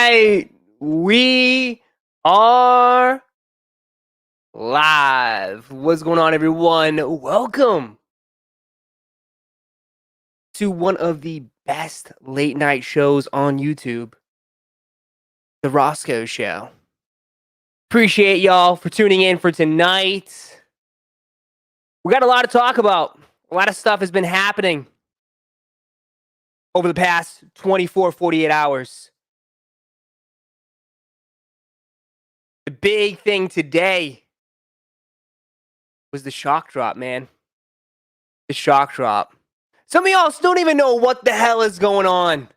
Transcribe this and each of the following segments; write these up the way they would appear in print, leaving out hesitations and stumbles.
right, we are live. What's going on, everyone? Welcome to one of the best late night shows on YouTube, the Roszko Show. Appreciate y'all for tuning in for tonight. We got a lot to talk about. A lot of stuff has been happening over the past 24, 48 hours. The big thing today was the shock drop, man. The shock drop. Some of y'all still don't even know what the hell is going on.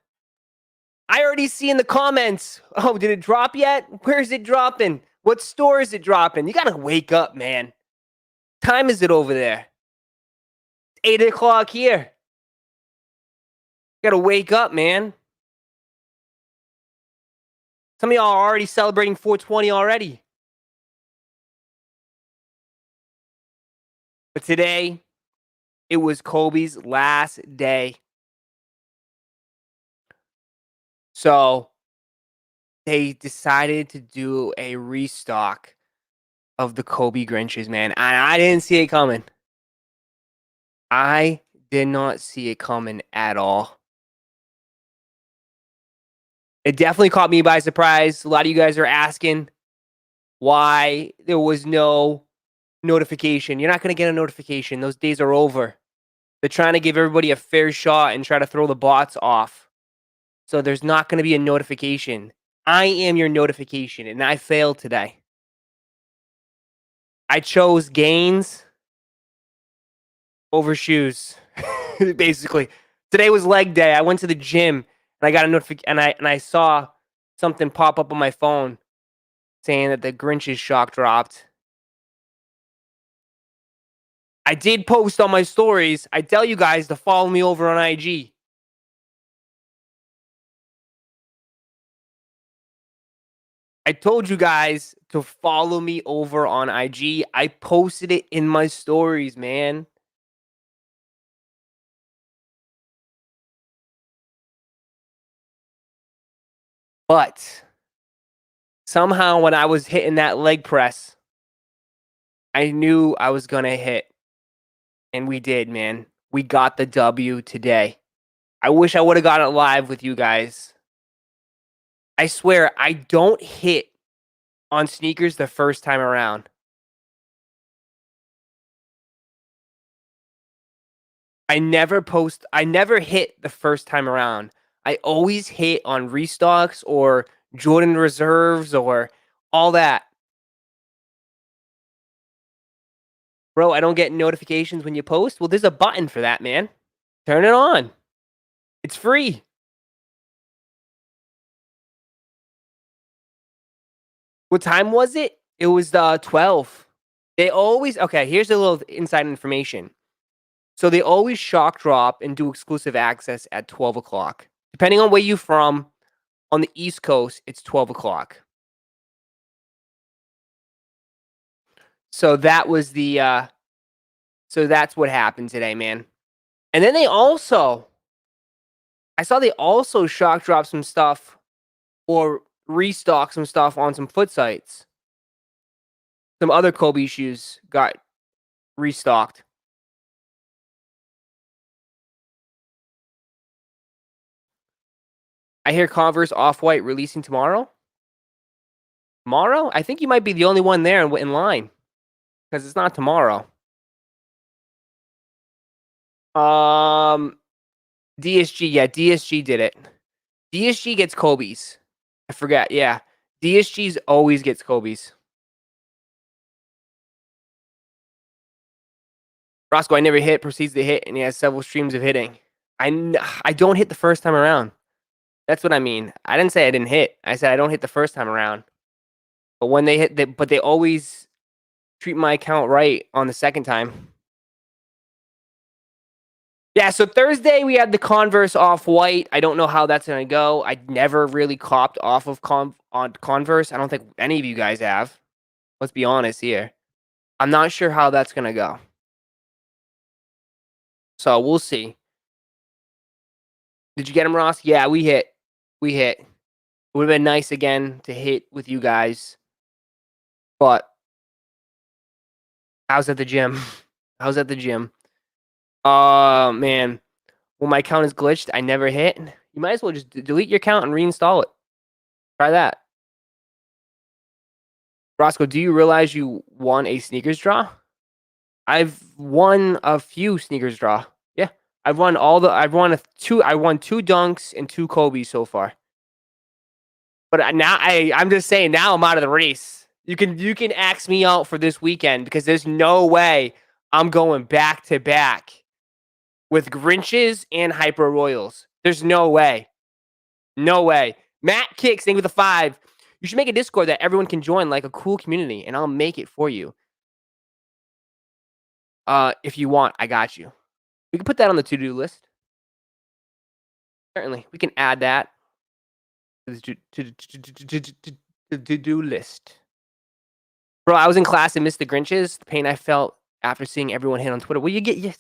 I already see in the comments, oh, did it drop yet? Where's it dropping? What store is it dropping? You gotta wake up, man. Time is it over there? 8 o'clock here. You gotta wake up, man. Some of y'all are already celebrating 420 already. But today, it was Kobe's last day. So, they decided to do a restock of the Kobe Grinches, man. And I didn't see it coming. I did not see it coming at all. It definitely caught me by surprise. A lot of you guys are asking why there was no notification. You're not going to get a notification. Those days are over. They're trying to give everybody a fair shot and try to throw the bots off. So there's not going to be a notification. I am your notification, and I failed today. I chose gains over shoes, basically. Today was leg day. I went to the gym, and I got a notification, and I saw something pop up on my phone saying that the Grinch's shock dropped. I did post on my stories. I tell you guys to follow me over on IG. I told you guys to follow me over on IG. I posted it in my stories, man. But somehow when I was hitting that leg press, I knew I was going to hit. And we did, man. We got the W today. I wish I would have got it live with you guys. I swear, I don't hit on sneakers the first time around. I never hit the first time around. I always hit on restocks or Jordan reserves or all that. Bro, I don't get notifications when you post. Well, there's a button for that, man. Turn it on. It's free. What time was it? It was 12. They always, okay, here's a little inside information. So they always shock drop and do exclusive access at 12 o'clock. Depending on where you're from, on the East Coast, it's 12 o'clock. So that was the, so that's what happened today, man. And then they also, I saw they also shock drop some stuff or restock some stuff on some foot sites. Some other Kobe shoes got restocked. I hear Converse Off-White releasing tomorrow. Tomorrow? I think you might be the only one there in line. Because it's not tomorrow. DSG, yeah, DSG did it. DSG gets Kobe's. I forgot, yeah. DSG's always gets Kobe's. Roszko, I never hit, proceeds to hit, and he has several streams of hitting. I don't hit the first time around. That's what I mean. I didn't say I didn't hit. I said I don't hit the first time around. But when they hit, they always treat my account right on the second time. Yeah, so Thursday we had the Converse Off-White. I don't know how that's going to go. I never really copped off of Converse. I don't think any of you guys have. Let's be honest here. I'm not sure how that's going to go. So we'll see. Did you get him, Ross? Yeah, we hit. We hit. It would have been nice again to hit with you guys. But I was at the gym. I was at the gym. Oh, man. When my account is glitched, I never hit. You might as well just delete your account and reinstall it. Try that. Roszko, do you realize you won a sneakers draw? I've won a few sneakers draw. Yeah. I won two dunks and 2 Kobe so far. But I'm just saying now I'm out of the race. You can axe me out for this weekend because there's no way I'm going back to back with Grinches and Hyper Royals. There's no way. No way. Matt Kicks, thank you for the 5. You should make a Discord that everyone can join, like a cool community, and I'll make it for you. If you want, I got you. We can put that on the to-do list. Certainly, we can add that to the to-do list. Bro, I was in class and missed the Grinches. The pain I felt after seeing everyone hit on Twitter. Well, you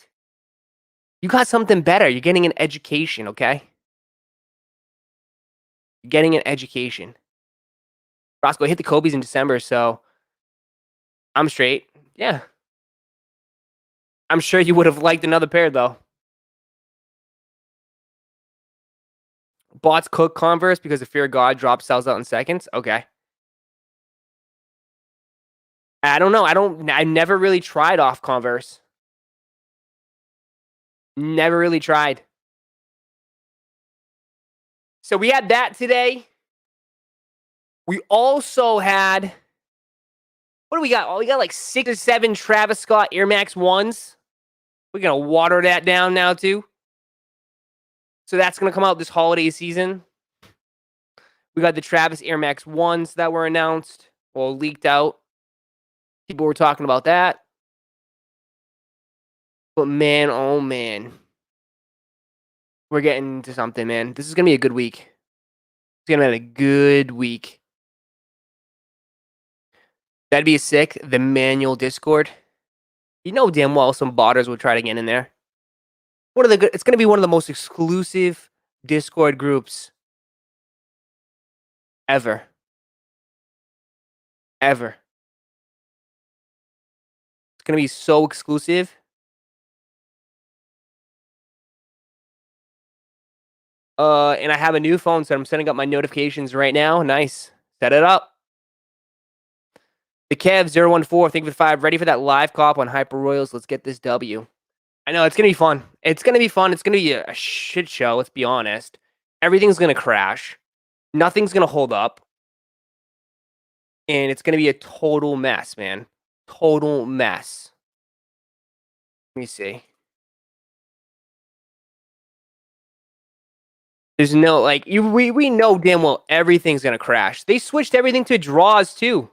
got something better. You're getting an education, okay? You're getting an education. Roszko hit the Kobe's in December, so I'm straight. Yeah. I'm sure you would have liked another pair, though. Bots cook Converse because the fear of God drop sells out in seconds. Okay. I don't know. I never really tried off Converse. Never really tried. So we had that today. We also had, what do we got? Oh, we got like 6 or 7 Travis Scott Air Max 1s. We're going to water that down now too. So that's going to come out this holiday season. We got the Travis Air Max 1s that were announced. Well, leaked out. People were talking about that. But man, oh man. We're getting to something, man. This is going to be a good week. It's going to be a good week. That'd be sick. The manual Discord. You know damn well some botters will try to get in there. It's going to be one of the most exclusive Discord groups ever. Ever. It's going to be so exclusive. And I have a new phone, so I'm setting up my notifications right now. Nice. Set it up. The Kev014, thank you for the 5. Ready for that live cop on Hyper Royals. Let's get this W. I know, it's going to be fun. It's going to be fun. It's going to be a shit show, let's be honest. Everything's going to crash. Nothing's going to hold up. And it's going to be a total mess, man. Total mess. Let me see. There's no, like, we know damn well everything's going to crash. They switched everything to draws, too.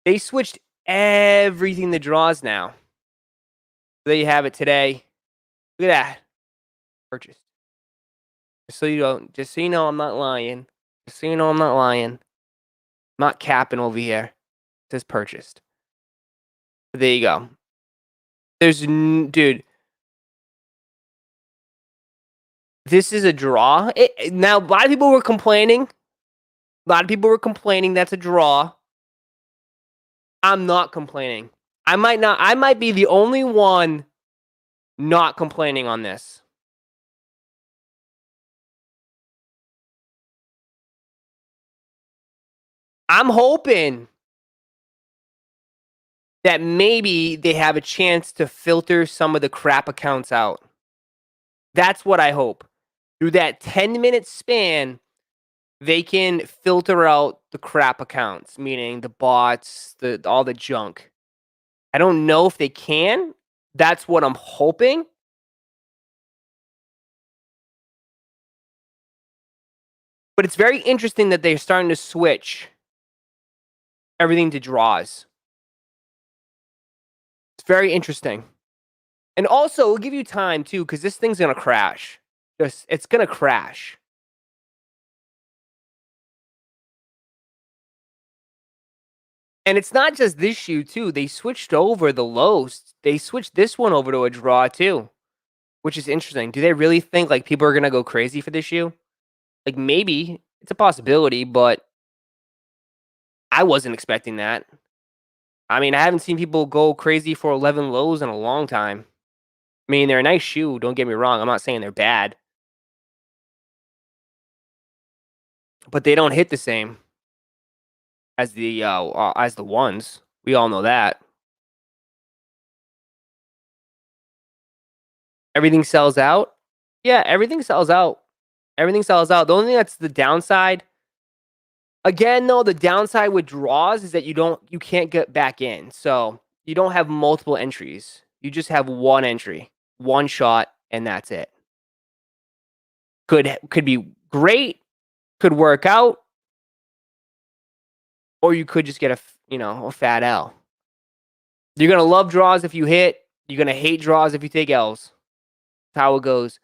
They switched everything to draws now. There you have it today. Look at that. Purchased. Just so you know I'm not lying. Just so you know I'm not lying. I'm not capping over here. It says purchased. There you go. Dude. This is a draw. Now, a lot of people were complaining. A lot of people were complaining that's a draw. I'm not complaining. I might be the only one not complaining on this. I'm hoping that maybe they have a chance to filter some of the crap accounts out. That's what I hope. Through that 10-minute span, they can filter out the crap accounts, meaning the bots, all the junk. I don't know if they can. That's what I'm hoping. But it's very interesting that they're starting to switch everything to draws. It's very interesting. And also, it'll give you time, too, because this thing's going to crash. It's going to crash. And it's not just this shoe, too. They switched over the lows. They switched this one over to a draw, too. which is interesting. Do they really think like people are gonna go crazy for this shoe? Like maybe it's a possibility, but I wasn't expecting that. I mean, I haven't seen people go crazy for 11 lows in a long time. I mean, they're a nice shoe. Don't get me wrong. I'm not saying they're bad, but they don't hit the same as the ones. We all know that. Everything sells out. Yeah, everything sells out. Everything sells out. The only thing that's the downside, again, though, the downside with draws is that you can't get back in. So you don't have multiple entries. You just have one entry, one shot, and that's it. Could be great, could work out, or you could just get a fat L. You're gonna love draws if you hit. You're gonna hate draws if you take L's. That's how it goes.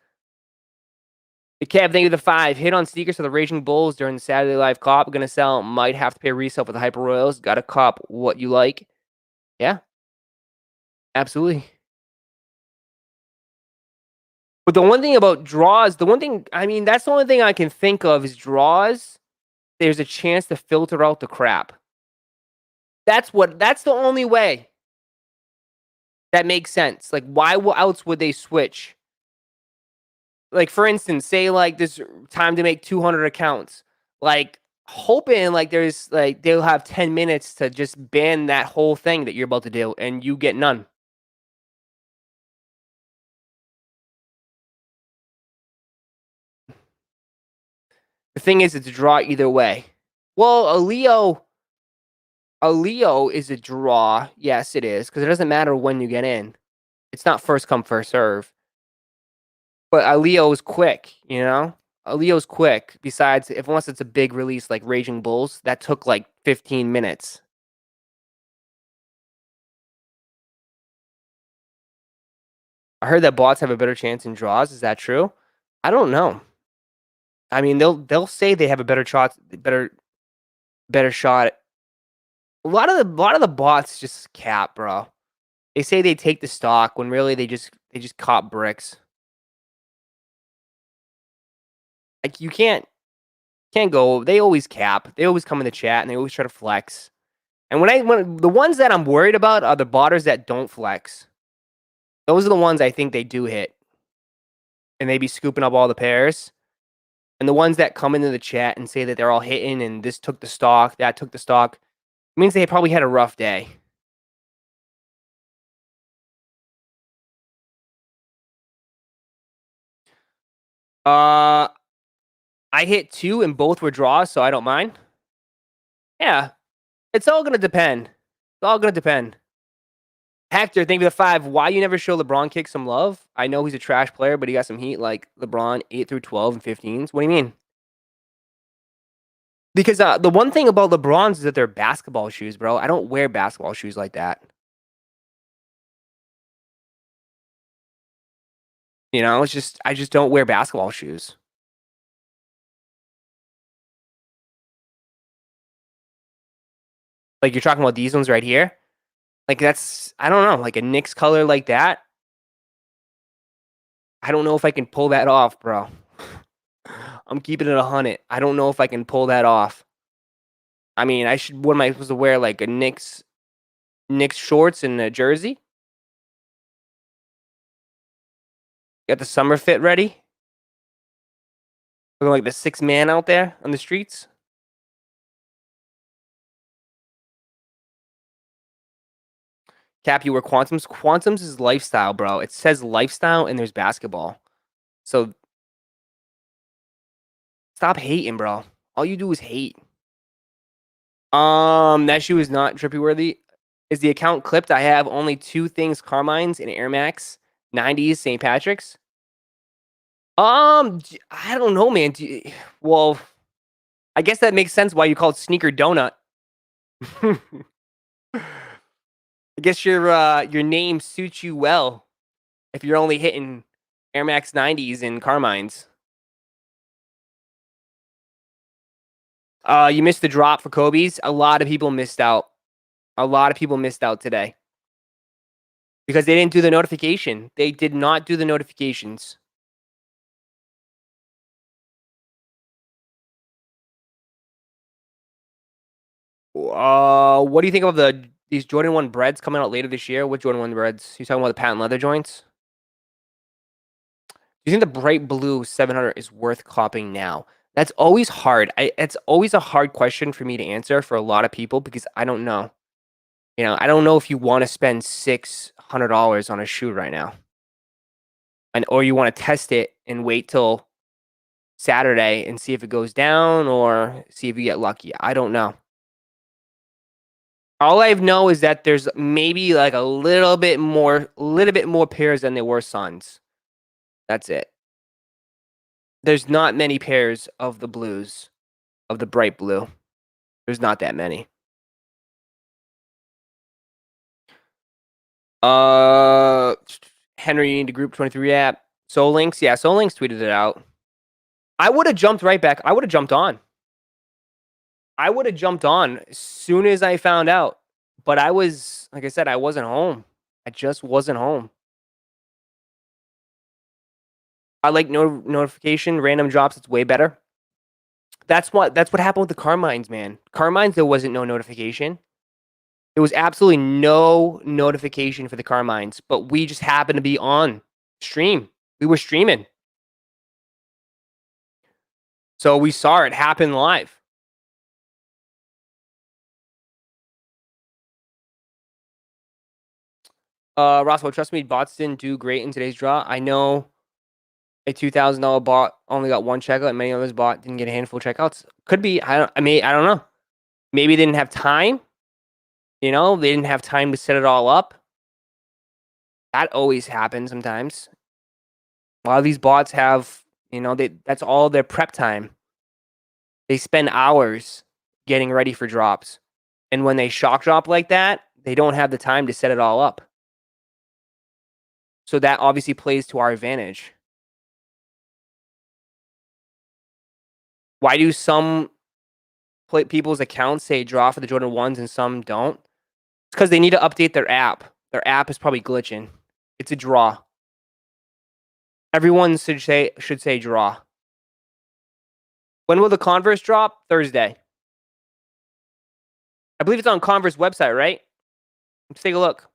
Kev, thank you for the 5. Hit on sneakers for the Raging Bulls during the Saturday Live Cop. Gonna sell. Might have to pay resale for the Hyper Royals. Got to cop what you like. Yeah, absolutely. But the one thing about draws, I mean, that's the only thing I can think of is draws. There's a chance to filter out the crap. That's the only way that makes sense. Like, why else would they switch? Like, for instance, say like this time to make 200 accounts. Like, hoping like there's like they'll have 10 minutes to just ban that whole thing that you're about to do, and you get none. The thing is, it's a draw either way. Well, a Leo is a draw. Yes, it is, because it doesn't matter when you get in. It's not first come, first serve. But a Leo is quick, you know? A Leo's quick. Besides, unless it's a big release like Raging Bulls, that took like 15 minutes. I heard that bots have a better chance in draws. Is that true? I don't know. I mean, they'll say they have a better shot. A lot of the bots just cap, bro. They say they take the stock when really they just cop bricks. Like you can't go. They always cap. They always come in the chat and they always try to flex. And when the ones that I'm worried about are the botters that don't flex. Those are the ones I think they do hit, and they be scooping up all the pairs. And the ones that come into the chat and say that they're all hitting and this took the stock, that took the stock, means they probably had a rough day. Uh, I hit 2 and both were draws, so I don't mind. Yeah, it's all gonna depend. It's all gonna depend. Hector, thank you for the 5. Why you never show LeBron kick some love? I know he's a trash player, but he got some heat like LeBron 8 through 12 and 15s. What do you mean? Because the one thing about LeBrons is that they're basketball shoes, bro. I don't wear basketball shoes like that. You know, I just don't wear basketball shoes. Like you're talking about these ones right here. Like that's I don't know, like a Knicks color like that. I don't know if I can pull that off, bro. I'm keeping it 100. I don't know if I can pull that off. I mean, what am I supposed to wear? Like a Knicks shorts and a jersey? Got the summer fit ready? Looking like the 6th man out there on the streets? Cap, you wear Quantums? Quantums is lifestyle, bro. It says lifestyle and there's basketball. So stop hating, bro. All you do is hate. That shoe is not trippy worthy. Is the account clipped? I have only 2 things: Carmines and Air Max 90s St. Patrick's. I don't know, man. Well, I guess that makes sense why you call it Sneaker Donut. I guess your name suits you well if you're only hitting Air Max 90s and Carmines. You missed the drop for Kobe's. A lot of people missed out. A lot of people missed out today. because they didn't do the notification. They did not do the notifications. What do you think of these Jordan 1 breads coming out later this year? What Jordan 1 breads? You talking about the patent leather joints? Do you think the bright blue 700 is worth copping now? That's always hard. It's always a hard question for me to answer for a lot of people because I don't know. I don't know if you want to spend $600 on a shoe right now, or you want to test it and wait till Saturday and see if it goes down or see if you get lucky. I don't know. All I know is that there's maybe like a little bit more pairs than there were Suns. That's it. There's not many pairs of the blues, of the bright blue. There's not that many. Henry, you need the Group 23 app. Soul Links, yeah, Soul Links tweeted it out. I would have jumped right back. I would have jumped on. As soon as I found out. But I was, like I said, I wasn't home. I just wasn't home. I like notification, random drops. It's way better. That's what happened with the Carmines, man. Carmines, there wasn't no notification. There was absolutely no notification for the Carmines, but we just happened to be on stream. We were streaming. So we saw it happen live. Roszko, trust me, bots didn't do great in today's draw. I know a $2,000 bot only got one checkout, and many others bot didn't get a handful of checkouts. Could be. I don't know. Maybe they didn't have time. They didn't have time to set it all up. That always happens sometimes. A lot of these bots have, that's all their prep time. They spend hours getting ready for drops. And when they shock drop like that, they don't have the time to set it all up. So that obviously plays to our advantage. Why do some people's accounts say draw for the Jordan 1s and some don't? It's because they need to update their app. Their app is probably glitching. It's a draw. Everyone should say draw. When will the Converse drop? Thursday. I believe it's on Converse website, right? Let's take a look.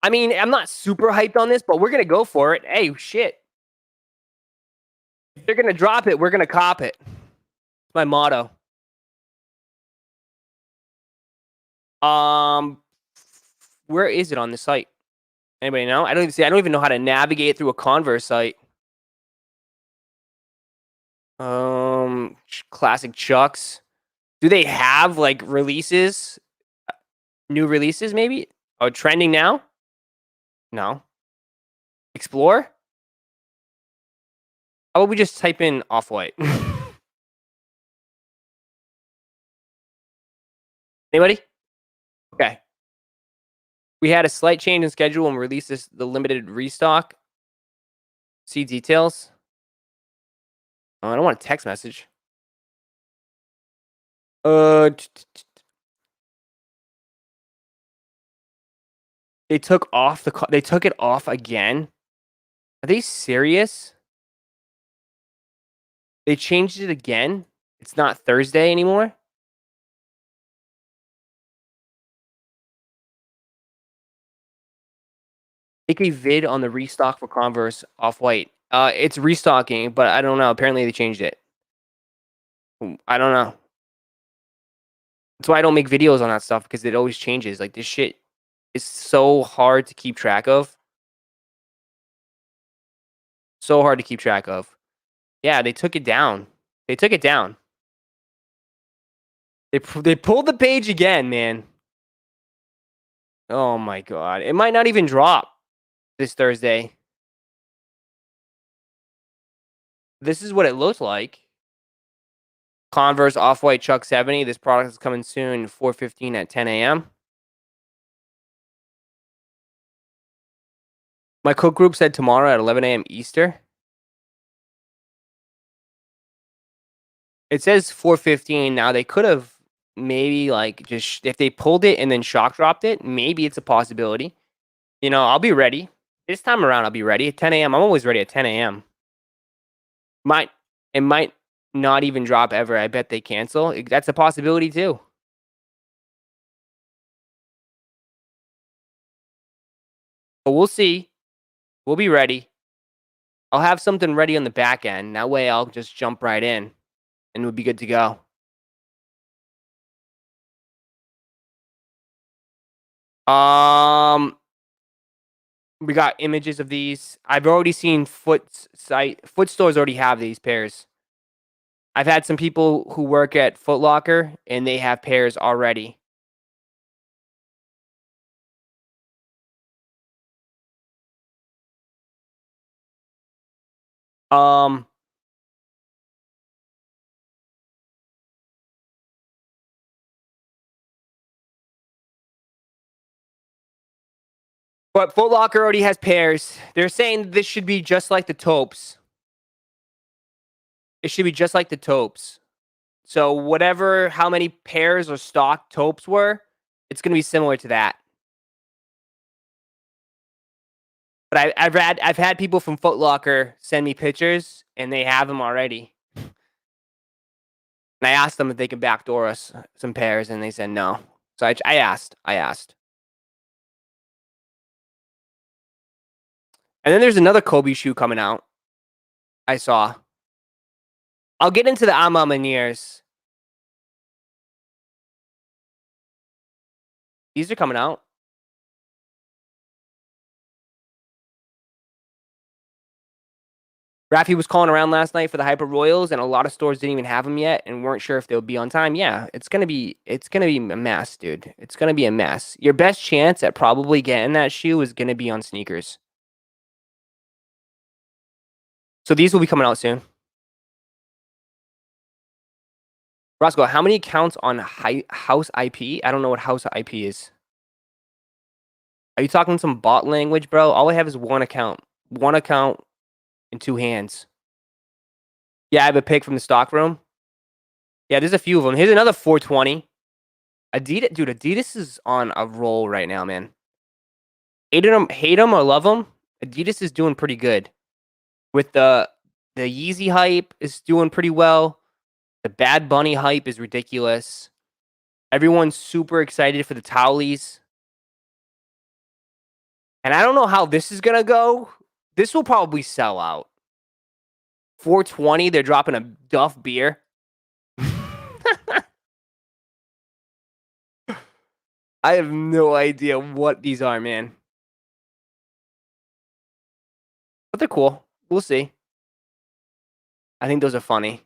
I mean, I'm not super hyped on this, but we're going to go for it. Hey, shit. If they're going to drop it, we're going to cop it. It's my motto. Where is it on the site? Anybody know? I don't even know how to navigate through a Converse site. Classic Chucks. Do they have like releases? New releases, maybe? Oh, trending now? No. Explore? How about we just type in Off-White? Anybody? Okay. We had a slight change in schedule and released the limited restock. See details. Oh, I don't want a text message. They took it off again. Are they serious? They changed it again. It's not Thursday anymore. Make a vid on the restock for Converse Off-White. It's restocking, but I don't know. Apparently they changed it. I don't know. That's why I don't make videos on that stuff, because it always changes. Like, this shit is so hard to keep track of. So hard to keep track of. Yeah, they took it down. They took it down. They pulled the page again, man. Oh my god. It might not even drop this Thursday. This is what it looks like. Converse Off-White Chuck 70. This product is coming soon, 4:15 at 10 a.m. My cook group said tomorrow at 11 a.m. Easter. It says 4:15. Now, they could have maybe, like, just if they pulled it and then shock dropped it, maybe it's a possibility. You know, I'll be ready. This time around, I'll be ready at 10 a.m. I'm always ready at 10 a.m. Might it might not even drop ever. I bet they cancel. That's a possibility too. But we'll see. We'll be ready. I'll have something ready on the back end. That way I'll just jump right in and we'll be good to go. Um, we got images of these. I've already seen foot stores already have these pairs. I've had some people who work at Foot Locker and they have pairs already. Um, but Foot Locker already has pairs. They're saying this should be just like the taupes. It should be just like the taupes. So whatever, how many pairs or stock taupes were, it's going to be similar to that. But I've had people from Foot Locker send me pictures, and they have them already. And I asked them if they could backdoor us some pairs, and they said no. So I asked. And then there's another Kobe shoe coming out. I saw. I'll get into the Amamaniers. These are coming out. Raffy was calling around last night for the Hyper Royals, and a lot of stores didn't even have them yet and weren't sure if they'll be on time. Yeah, it's gonna be a mess, dude. It's gonna be a mess. Your best chance at probably getting that shoe is gonna be on sneakers. So these will be coming out soon. Roszko, how many accounts on House IP? I don't know what House IP is. Are you talking some bot language, bro? All I have is one account. One account in two hands. Yeah, I have a pic from the stock room. Yeah, there's a few of them. Here's another 420. Adidas, dude, Adidas is on a roll right now, man. Hate them or love them, Adidas is doing pretty good. With the Yeezy hype is doing pretty well. The Bad Bunny hype is ridiculous. Everyone's super excited for the Towleys. And I don't know how this is gonna go. This will probably sell out. 420, they're dropping a Duff beer. I have no idea what these are, man. But they're cool. We'll see. I think those are funny.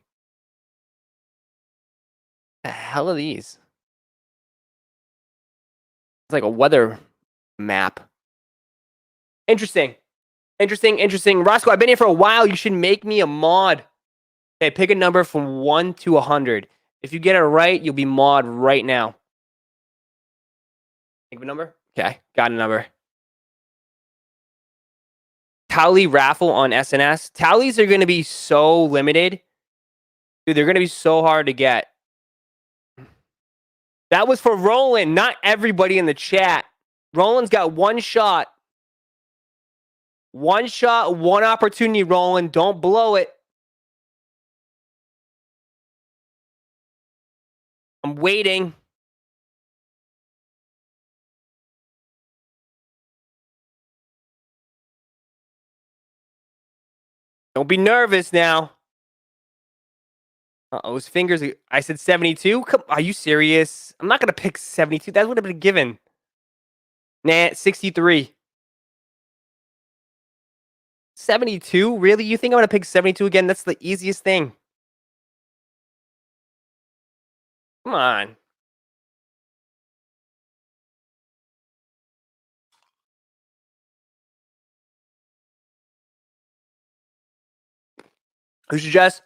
The hell are these? It's like a weather map. Interesting. Roszko, I've been here for a while. You should make me a mod. Okay, pick a number from 1 to 100. If you get it right, you'll be mod right now. Think of a number? Okay, got a number. Tally Raffle on SNS. Tallies are going to be so limited. Dude, they're going to be so hard to get. That was for Roland, not everybody in the chat. Roland's got one shot. One shot, one opportunity, Roland. Don't blow it. I'm waiting. Don't be nervous now. Uh-oh, his fingers. I said 72? Come, are you serious? I'm not going to pick 72. That would have been given. Nah, 63. 72? Really? You think I'm going to pick 72 again? That's the easiest thing. Come on. Who suggest?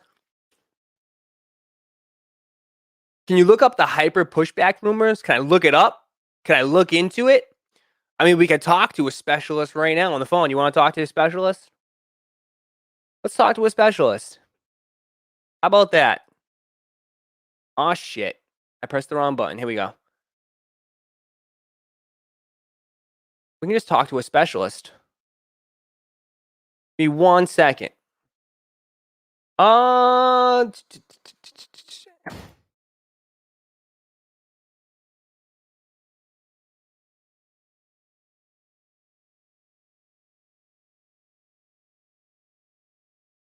Can you look up the hyper pushback rumors? Can I look it up? Can I look into it? I mean, we could talk to a specialist right now on the phone. You want to talk to a specialist? Let's talk to a specialist. How about that? Oh, shit. I pressed the wrong button. Here we go. We can just talk to a specialist. Give me 1 second.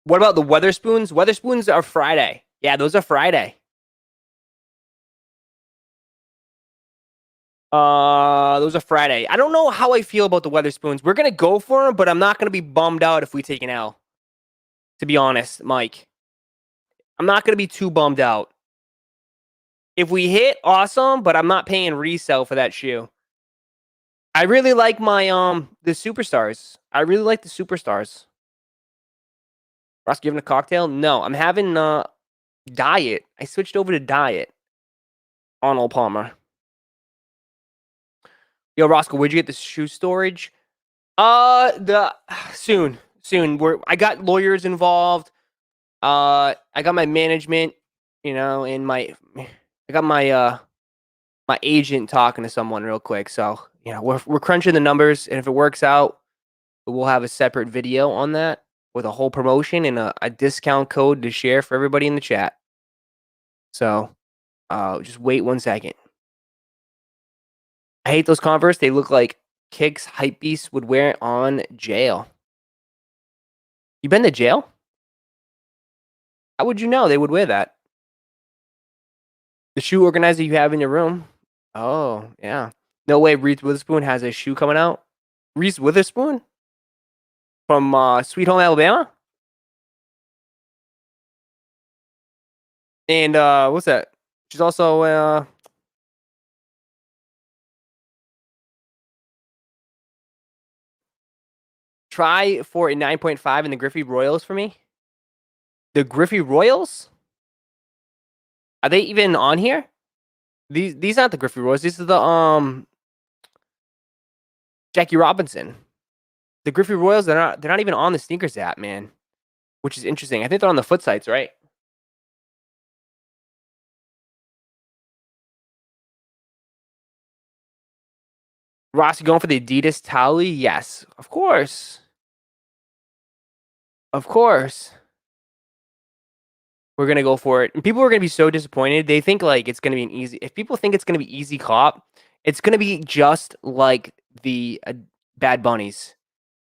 What about the Weatherspoons? Weatherspoons are Friday. Yeah, those are Friday. Those are Friday. I don't know how I feel about the Weatherspoons. We're gonna go for them, but I'm not gonna be bummed out if we take an L. To be honest, Mike, I'm not gonna be too bummed out. If we hit, awesome, but I'm not paying resale for that shoe. I really like my the superstars. I really like the superstars. Ross giving a cocktail? No, I'm having diet. I switched over to diet. Arnold Palmer. Yo, Roszko, where'd you get the shoe storage? The soon. I got lawyers involved. I got my management, and I got my agent talking to someone real quick. So, we're crunching the numbers, and if it works out, we'll have a separate video on that with a whole promotion and a discount code to share for everybody in the chat. So, just wait 1 second. I hate those Converse. They look like Kicks Hypebeast would wear it on jail. You been to jail? How would you know they would wear that? The shoe organizer you have in your room. Oh, yeah. No way Reese Witherspoon has a shoe coming out. Reese Witherspoon? From Sweet Home, Alabama? And what's that? She's also try for a 9.5 in the Griffey Royals for me. The Griffey Royals? Are they even on here? These aren't the Griffey Royals. These are the Jackie Robinson. The Griffey Royals, they're not even on the sneakers app, man. Which is interesting. I think they're on the foot sites, right? Ross, you going for the Adidas Towley? Yes, of course. Of course. We're gonna go for it. And people are gonna be so disappointed. They think like it's gonna be an easy. If people think it's gonna be easy cop, it's gonna be just like the Bad Bunnies.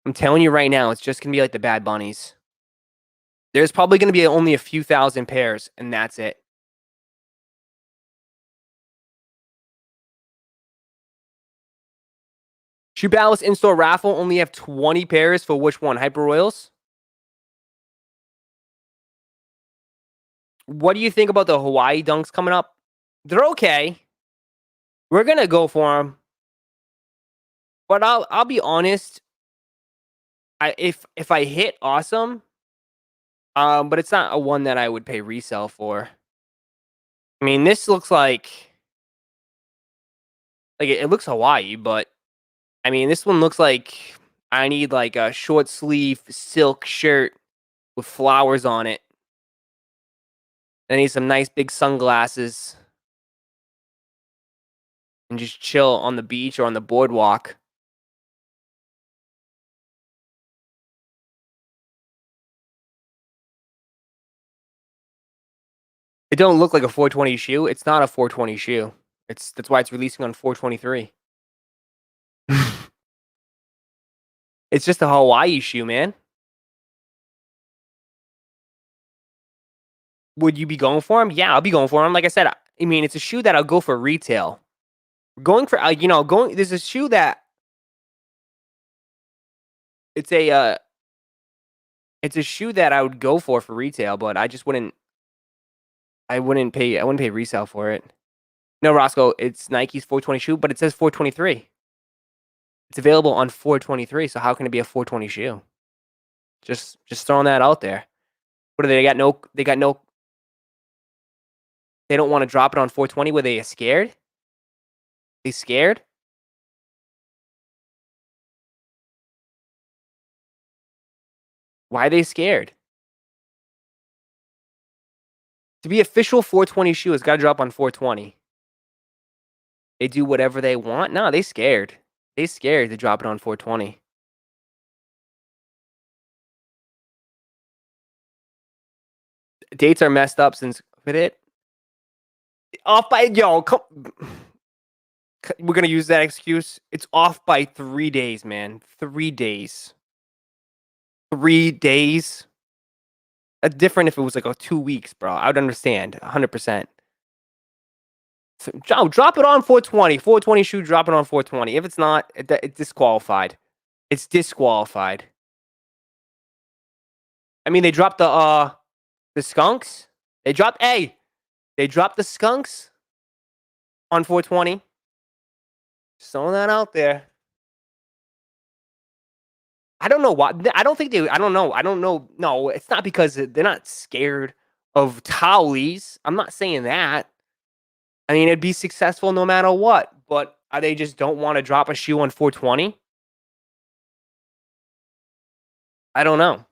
I'm telling you right now, it's just gonna be like the Bad Bunnies. There's probably gonna be only a few thousand pairs, and that's it. Shoe Palace in-store raffle only have 20 pairs for which one? Hyper Royals? What do you think about the Hawaii Dunks coming up? They're okay. We're gonna go for them. But I'll be honest. If I hit, awesome. But it's not a one that I would pay resale for. I mean, this looks like it looks Hawaii, but I mean, this one looks like I need like a short sleeve silk shirt with flowers on it. I need some nice big sunglasses and just chill on the beach or on the boardwalk. It don't look like a 420 shoe. It's not a 420 shoe. That's why it's releasing on 423. It's just a Hawaii shoe, man. Would you be going for them? Yeah, I'll be going for them. Like I said, I mean, it's a shoe that I'll go for retail. Going for there's a shoe that it's a shoe that I would go for retail, but I just wouldn't pay resale for it. No, Roszko, it's Nike's 420 shoe, but it says 423. It's available on 423, so how can it be a 420 shoe? Just throwing that out there. What do they got no they don't want to drop it on 420. Were they scared? They scared? Why are they scared? To be official 420 shoe, it's got to drop on 420. They do whatever they want? No, they scared. They scared to drop it on 420. Dates are messed up since it off by we're gonna use that excuse. It's off by 3 days, man. 3 days. 3 days. That's different if it was like 2 weeks, bro. I would understand 100%. So, drop it on 420. 420 shoe, drop it on 420. If it's not, it's disqualified. It's disqualified. I mean, they dropped the skunks. They dropped the skunks on 420. Just throwing that out there. I don't know why. I don't think they. I don't know. I don't know. No, it's not because they're not scared of towelies. I'm not saying that. I mean, it'd be successful no matter what. But they just don't want to drop a shoe on 420? I don't know.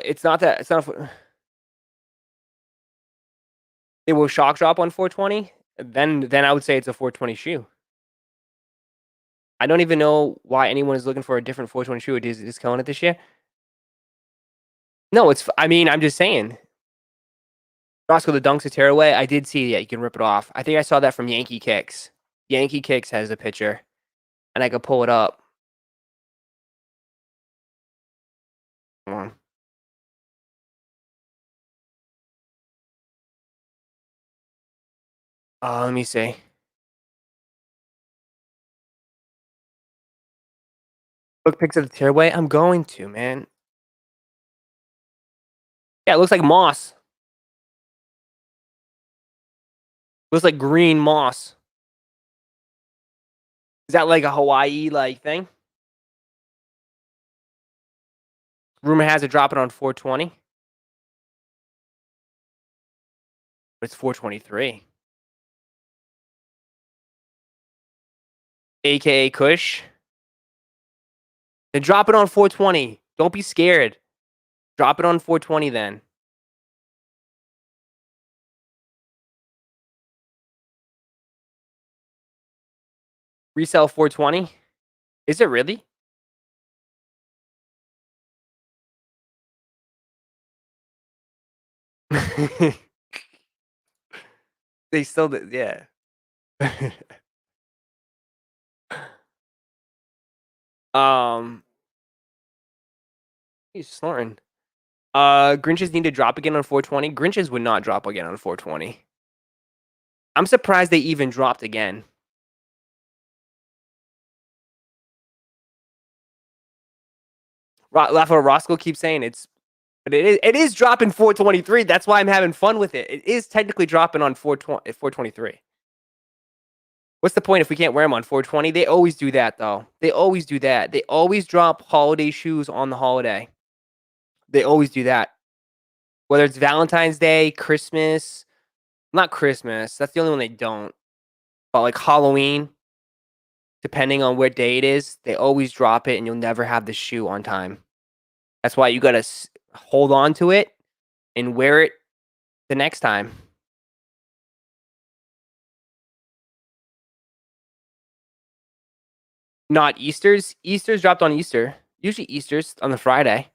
It's not that. It's not. They will shock drop on 420. Then I would say it's a 420 shoe. I don't even know why anyone is looking for a different 420 shoe. Is killing it this year. No, it's. I mean, I'm just saying. Roszko, the dunks of Tearaway. I did see that. You can rip it off. I think I saw that from Yankee Kicks. Yankee Kicks has a picture, and I could pull it up. Come on. Let me see. Look pics of the Tearaway. I'm going to, man. Yeah, it looks like moss. Looks like green moss. Is that like a Hawaii like thing? Rumor has it dropping on 420. But it's 423. AKA Kush. Then drop it on 420. Don't be scared. Drop it on 420 then. Resell 420. Is it really? They still did, yeah. He's snorting. Grinches need to drop again on 420. Grinches would not drop again on 420. I'm surprised they even dropped again. Raffle Roszko keeps saying but it is dropping 423. That's why I'm having fun with it. It is technically dropping on 423. What's the point if we can't wear them on 420? They always do that, though. They always do that. They always drop holiday shoes on the holiday. They always do that. Whether it's Valentine's Day, Christmas. Not Christmas. That's the only one they don't. But like Halloween, depending on what day it is, they always drop it and you'll never have the shoe on time. That's why you got to hold on to it and wear it the next time. Not Easter's. Easter's dropped on Easter. Usually Easter's on the Friday.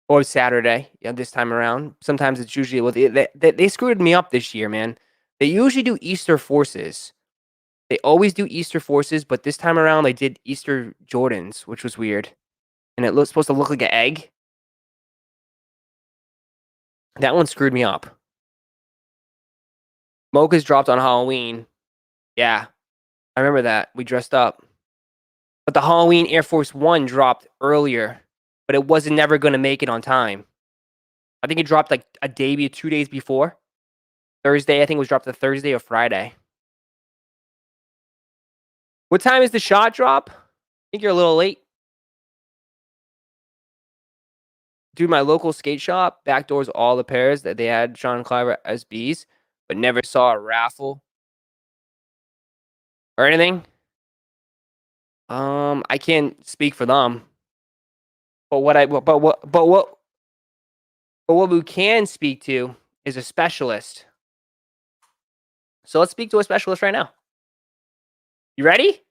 Or Saturday. Yeah, this time around. Sometimes it's usually... Well, they screwed me up this year, man. They usually do Easter Forces. They always do Easter Forces, but this time around they did Easter Jordans, which was weird. And it was supposed to look like an egg. That one screwed me up. Mocha's dropped on Halloween. Yeah. I remember that. We dressed up. But the Halloween Air Force One dropped earlier. But it wasn't never going to make it on time. I think it dropped like a day, 2 days before. Thursday, I think it was dropped the Thursday or Friday. What time is the shot drop? I think you're a little late. Dude, my local skate shop backdoors all the pairs that they had Sean Cliver SBs, but never saw a raffle or anything. I can't speak for them. But what But what we can speak to is a specialist. So let's speak to a specialist right now. You ready?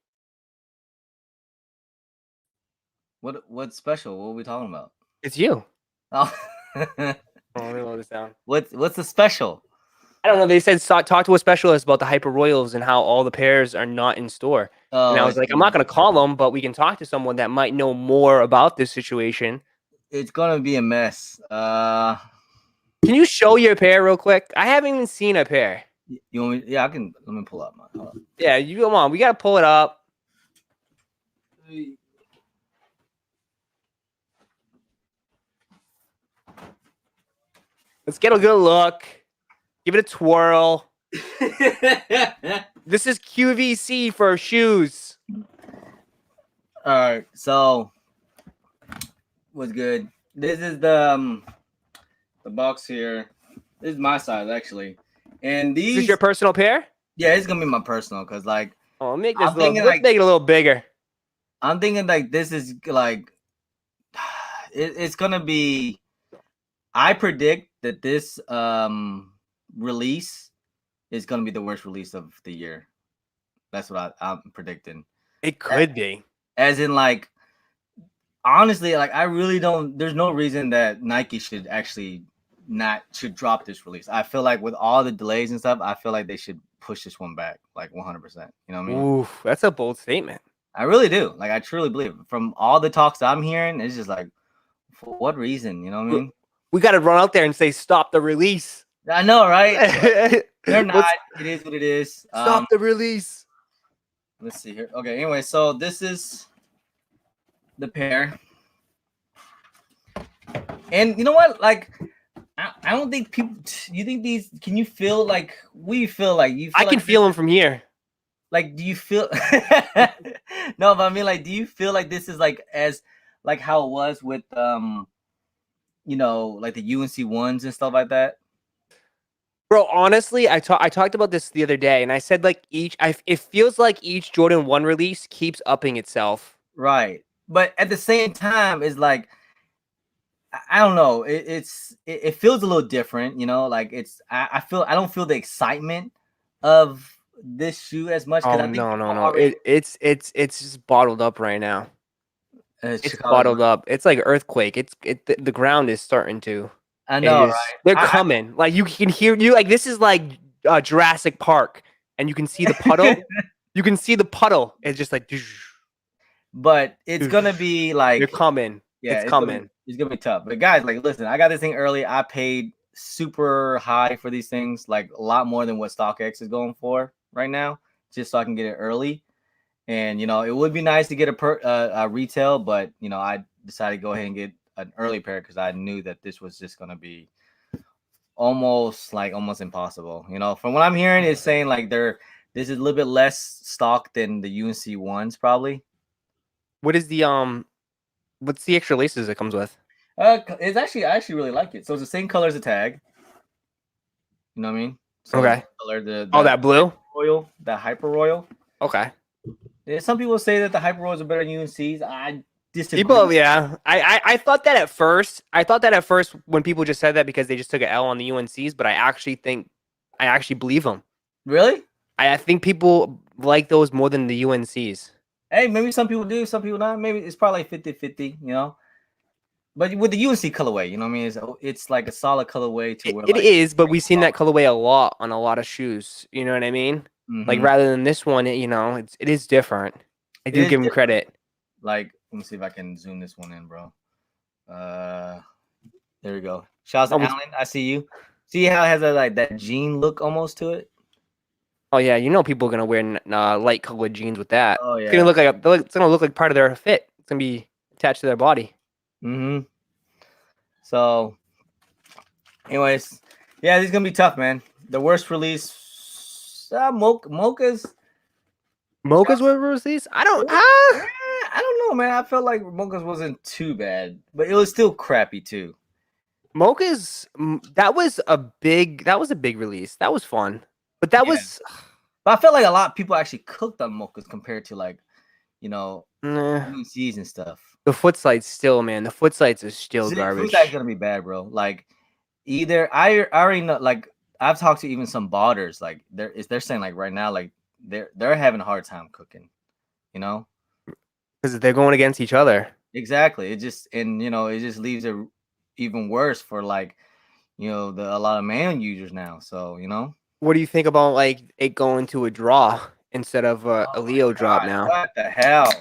What's special? What are we talking about? It's you. Oh, Let me load this down. what's the special? I don't know. They said talk to a specialist about the Hyper Royals and how all the pairs are not in store. And I Oh, was like, I'm not going to call them, but we can talk to someone that might know more about this situation. it's gonna be a mess. Can you show your pair real quick? I haven't even seen a pair. You want me? Yeah, I can. Let me pull up mine. Hold on. Yeah, you come on. We got to pull it up. Let's get a good look. Give it a twirl. This is QVC for shoes. All right, so what's good? This is the box here. This is my size actually, and these. Is this your personal pair? Yeah, it's gonna be my personal because like. Oh, make this let's make it a little bigger. I'm thinking like this is like. It's gonna be. I predict that this release is gonna be the worst release of the year. That's what I'm predicting. It could be. As in, like, honestly, like I really don't. There's no reason that Nike should actually should drop this release. I feel like with all the delays and stuff, I feel like they should push this one back, like 100%. You know what I mean? Oof, that's a bold statement. I really do. Like I truly believe. From all the talks I'm hearing, it's just like, for what reason? You know what I mean? We got to run out there and say, stop the release. I know, right? They're not. It is what it is. Stop the release. Let's see here. Okay, anyway, so this is the pair. And you know what? Like, I don't think people... You think these... Can you feel, like... We feel like... I can feel them from here. Like, do you feel... No, but I mean, like, do you feel like this is, like, as... Like, how it was with... You know, like the UNC ones and stuff like that. Bro, honestly, I talked about this the other day, and I said like it feels like each Jordan 1 release keeps upping itself. Right, but at the same time, it's like I don't know. It feels a little different, you know. Like I don't feel the excitement of this shoe as much. Oh no! It's just bottled up right now. It's bottled up. It's like earthquake. The ground is starting to. I know, right? They're coming. Like you can hear like this is like Jurassic Park, and you can see the puddle. You can see the puddle. It's just like. But it's gonna be like they're coming. Yeah, it's coming. It's gonna be tough. But guys, like, listen, I got this thing early. I paid super high for these things, like a lot more than what StockX is going for right now, just so I can get it early. And, you know, it would be nice to get a retail, but, you know, I decided to go ahead and get an early pair because I knew that this was just going to be almost impossible. You know, from what I'm hearing, it's saying like this is a little bit less stock than the UNC ones probably. What is the what's the extra laces it comes with? It's actually, I actually really like it. So it's the same color as the tag. You know what I mean? So okay. Color, that blue? Royal, that Hyper Royal. Okay. Yeah, some people say that the Hyper Royals are better than UNCs. I disagree. People, yeah. I thought that at first. I thought that at first when people just said that because they just took an L on the UNCs, but I actually believe them. Really? I think people like those more than the UNCs. Hey, maybe some people do, some people not. Maybe it's probably like 50-50, you know? But with the UNC colorway, you know what I mean? It's like a solid colorway to where it is, but we've seen that colorway a lot on a lot of shoes. You know what I mean? Mm-hmm. Like rather than this one, you know, it is different. I do give him credit. Like, let me see if I can zoom this one in, bro. There we go. Shout out to Alan. I see you. See how it has that jean look almost to it? Oh yeah, you know people are gonna wear light colored jeans with that. Oh yeah, it's gonna look like part of their fit. It's gonna be attached to their body. Mm-hmm. So, anyways, yeah, this is gonna be tough, man. The worst release. Mocha's were released. I don't know, man. I felt like Mocha's wasn't too bad, but it was still crappy too. Mocha's that was a big release. That was fun, but that was. But I felt like a lot of people actually cooked on Mocha's compared to like, you know, UNCs and stuff. The foot sites still, man. The foot sites is still garbage. Foot sites gonna be bad, bro. Like either I already know, like I've talked to even some botters, like they're saying like right now, like they're having a hard time cooking, you know? Because they're going against each other. Exactly. It just and it just leaves it even worse for like a lot of man users now. So What do you think about like it going to a draw instead of a oh my Leo drop god, now? what the hell?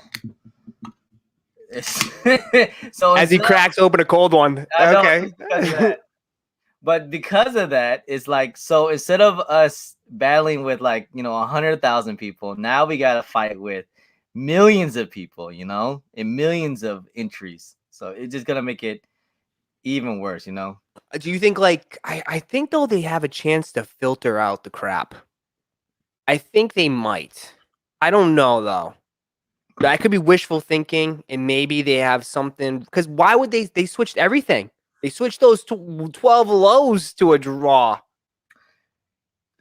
So As he instead of cracks open a cold one. I know Okay. just because of that. But because of that, it's like so instead of us battling with like 100,000 people, now we got to fight with millions of people, and millions of entries. So it's just gonna make it even worse. Do you think like I think though they have a chance to filter out the crap? I think they might. I don't know though. That could be wishful thinking, and maybe they have something. Because why would they switched everything? They switched those 12 lows to a draw.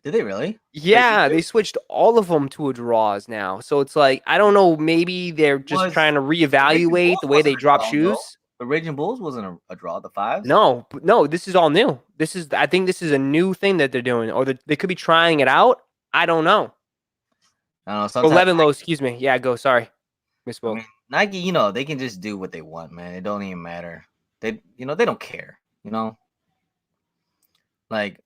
Did they really? Yeah, they switched all of them to a draws now. So it's like I don't know. Maybe they're just Was trying to the Raging reevaluate Bulls the way wasn't they a drop draw though? shoes. The Raging Bulls wasn't a draw. The fives. No, no, this is all new. This is I think this is a new thing that they're doing, or they could be trying it out. I don't know. I don't know. Sometimes 11 lows, excuse me. Yeah, go. Sorry, I misspoke. mean Nike, they can just do what they want, man. It don't even matter. They don't care. Like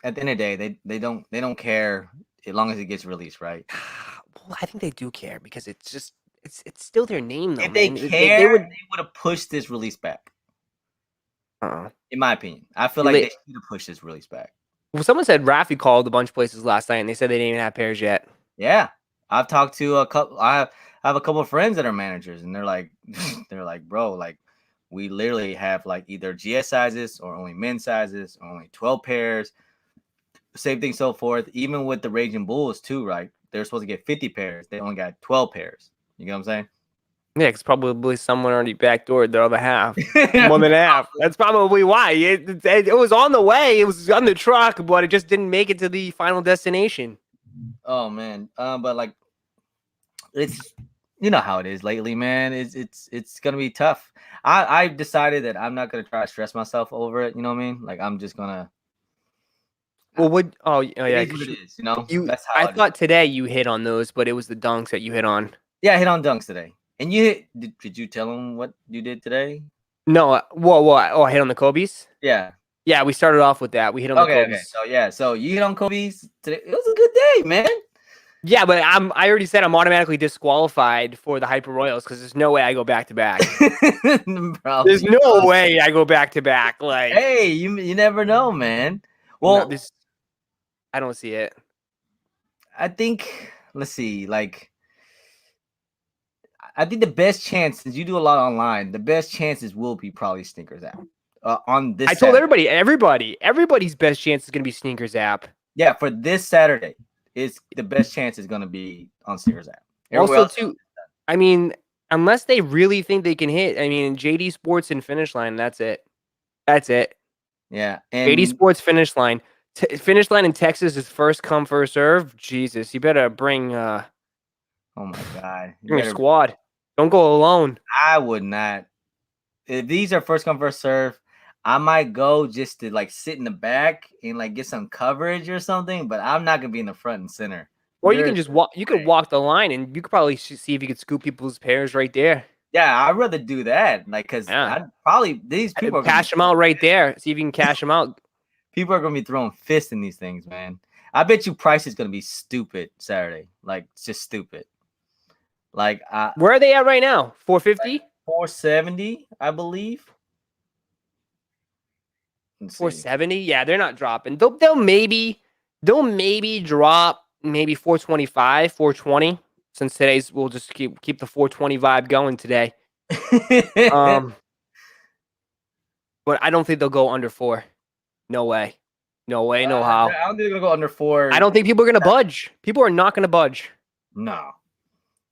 at the end of the day, they don't care as long as it gets released, right? Well, I think they do care because it's just it's still their name though, If they man. care, they would have pushed this release back. Uh-uh. In my opinion, I feel You like li- they should have pushed this release back. Well, someone said Raffle called a bunch of places last night, and they said they didn't even have pairs yet. Yeah, I've talked to a couple. I have a couple of friends that are managers, and they're like, bro, like we literally have like either GS sizes or only men's sizes or only 12 pairs. Same thing, so forth. Even with the Raging Bulls too, right? They're supposed to get 50 pairs. They only got 12 pairs. You get what I'm Yeah, it's probably someone already backdoored the other half. saying? More than half. That's probably why. It was on the way. It was on the truck, but it just didn't make it to the final destination. Oh man, but like it's how it is lately, man. It's gonna be tough. I've decided that I'm not gonna try to stress myself over it. You know what I mean? Like I'm just gonna. Well, what? Oh, It yeah. is what it is. That's how I I do. thought today you hit on those, but it was the dunks that you hit on. Yeah, I hit on dunks today. And you did you tell them what you did today? No, whoa. Oh, I hit on the Kobe's. Yeah. Yeah, we started off with that. We hit on the Okay. Kobe's. So you hit on Kobe's today. It was a good day, man. Yeah, but I already said I'm automatically disqualified for the Hyper Royals because there's no way I go back to back. Bro, There's no way I go back to back. Like, hey, you never know, man. Well, no, I don't see it. I think let's see, like I think the best chance, since you do a lot online, the best chances will be probably Sneakers app on this. I told Saturday. everybody's best chance is gonna be Sneakers app. Yeah, for this Saturday, it's the best chance is going to be on Sneakers app. Also, too, I mean, unless they really think they can hit, I mean, JD Sports and Finish Line, that's it. That's it. Yeah, JD and Sports Finish Line. Finish Line in Texas is first come, first serve. Jesus, you better bring oh my god, your squad. Don't go alone. I would not. If these are first come, first serve, I might go just to like sit in the back and like get some coverage or something, but I'm not gonna be in the front and center. Or you can just walk. You could walk the line, and you could probably see if you could scoop people's pairs right there. Yeah, I'd rather do that. Like, cause I'd probably these people are cash them out right there. See if you can cash them out. People are gonna be throwing fists in these things, man. I bet you price is gonna be stupid Saturday. Like, it's just stupid. Like, where are they at right now? 450, 470, I believe. 470. Yeah, they're not dropping. They'll maybe drop maybe 425, 420. Since today's, we'll just keep the 420 vibe going today. But I don't think they'll go under 4. No way. No way, no how. I don't think they're gonna go under 4. I don't think people are gonna budge. People are not gonna budge. No.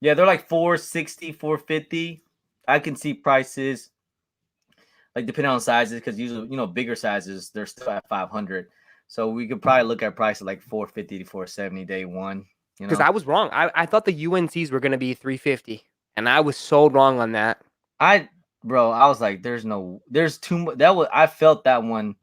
Yeah, they're like 460, 450. I can see prices like depending on sizes, because usually, bigger sizes, they're still at 500. So we could probably look at prices like 450 to 470 day one. Because I was wrong. I thought the UNCs were gonna be 350, and I was so wrong on that. I was like, there's too much. I felt that one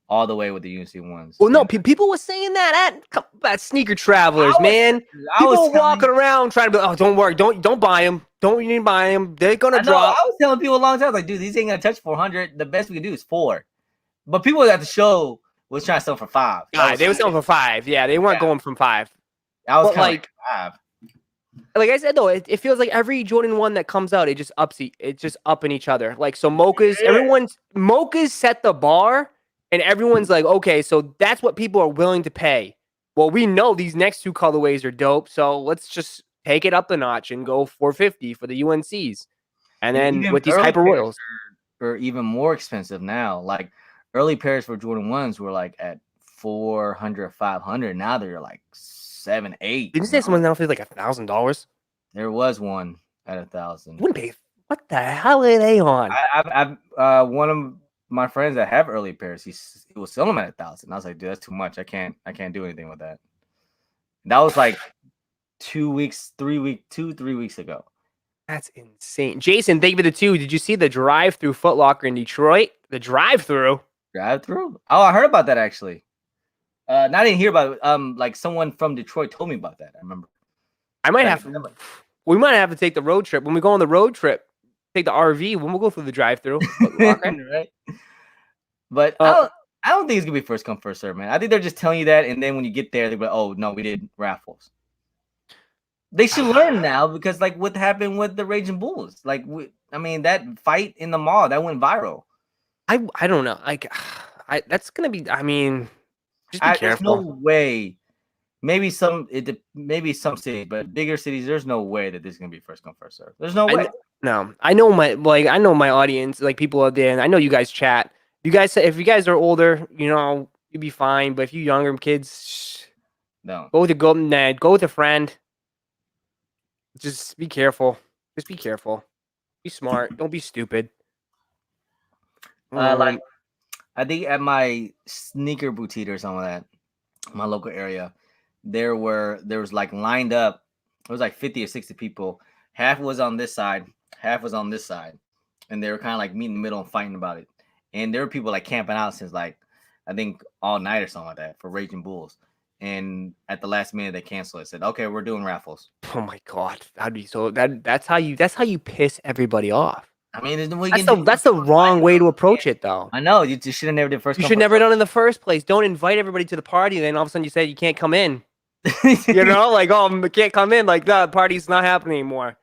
all the way with the UNC ones. Well, no, And people were saying that at Sneaker Travelers, man. I People was were walking around trying to be, oh, don't worry, don't buy them. Don't you need to buy them. They're gonna drop. I was telling people a long time, like, dude, these ain't gonna touch 400. The best we can do is 4. But people at the show was trying to sell for 5. They were selling for 5. Yeah, they weren't going from 5. I was kind of like 5. Like I said though, it feels like every Jordan 1 that comes out, it just upping each other. Like so Mocha's set the bar, and everyone's like, okay, so that's what people are willing to pay. Well, we know these next 2 colorways are dope, so let's just take it up a notch and go 450 for the UNCs. And then with these Hyper Royals are even more expensive now. Like early pairs for Jordan 1s were like at 400, 500. Now they're like 7, 8. Didn't you say someone now feels like $1,000? There was one at 1,000. Wouldn't pay. What the hell are they on? I've one of my friends that have early pairs, he was selling them at 1,000. I was like, dude, that's too much. I can't do anything with that. That was like 3 weeks ago. That's insane. Jason, thank you for the 2. Did you see the drive-through Foot Locker in Detroit? The drive-through? Drive-through? Oh, I heard about that actually. I didn't hear about it. Like someone from Detroit told me about that. I remember. We might have to take the road trip. When we go on the road trip, take the RV, when we'll go through the drive-through. Right? But I don't think it's gonna be first come, first serve, man. I think they're just telling you that, and then when you get there, they're like, oh no, we did raffles. They should learn now, because like what happened with the Raging Bulls. Like that fight in the mall that went viral. I don't know. Like that's gonna be, just be careful. There's no way. Maybe some cities, but bigger cities, there's no way that this is gonna be first come, first serve. There's no way. I know my audience, like people out there, and I know you guys chat. You guys, if you guys are older, you'd be fine. But if you younger kids, no, go with a friend. Just be careful. Just be careful. Be smart. Don't be stupid. Like I think at my sneaker boutique or something like that, my local area, there was like lined up. It was like 50 or 60 people. Half was on this side, half was on this side, and they were kind of like meeting in the middle and fighting about it. And there were people like camping out since like I think all night or something like that for Raging Bulls. And at the last minute they canceled it. Said, okay, we're doing raffles. Oh my god, that'd be so. That's how you piss everybody off. There's no way that's the wrong way to approach it, though. I know. You should have never did first. You should never done it in the first place. Don't invite everybody to the party, and then all of a sudden you say you can't come in. Like, oh, can't come in. Like, the party's not happening anymore.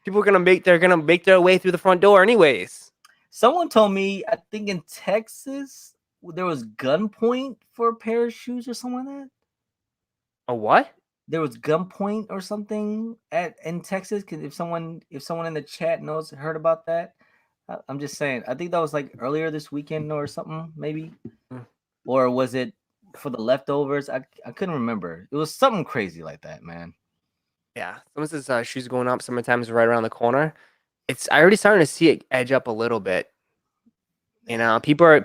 People are gonna make their way through the front door anyways. Someone told me, I think in Texas there was gunpoint for a pair of shoes or something like that. A what? There was gunpoint or something in Texas. Because if someone in the chat heard about that, I'm just saying. I think that was like earlier this weekend or something, maybe. Or was it for the leftovers? I couldn't remember. It was something crazy like that, man. Yeah, someone says shoes going up. Summertime's right around the corner. I already starting to see it edge up a little bit. People are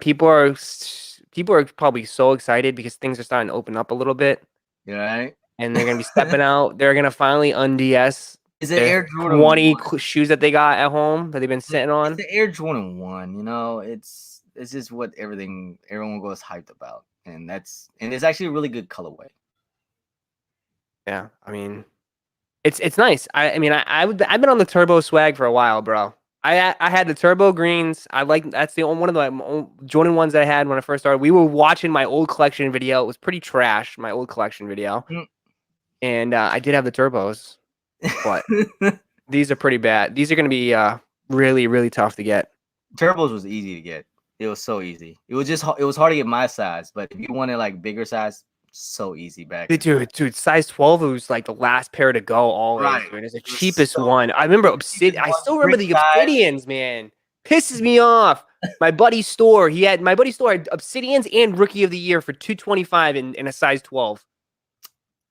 probably so excited because things are starting to open up a little bit. Right. And they're gonna be stepping out. They're gonna finally unds. Is it Air Jordan 20 shoes that they got at home that they've been sitting on? It's the Air Jordan 1. It's just what everyone goes hyped about, and it's actually a really good colorway. Yeah, it's nice. I've been on the turbo swag for a while, bro. I had the turbo greens. That's the only one of the Jordan 1s that I had when I first started. We were watching my old collection video. It was pretty trash, my old collection video. And I did have the turbos, but these are pretty bad. These are going to be really, really tough to get. Turbos was easy to get. It was so easy. It was hard to get my size, but if you wanted like bigger size, so easy back. Dude, size 12 was like the last pair to go always. Right. Dude. It's the cheapest one. I remember I still remember the Obsidians, man. Pisses me off. My buddy's store had Obsidians and Rookie of the Year for $225 in a size 12.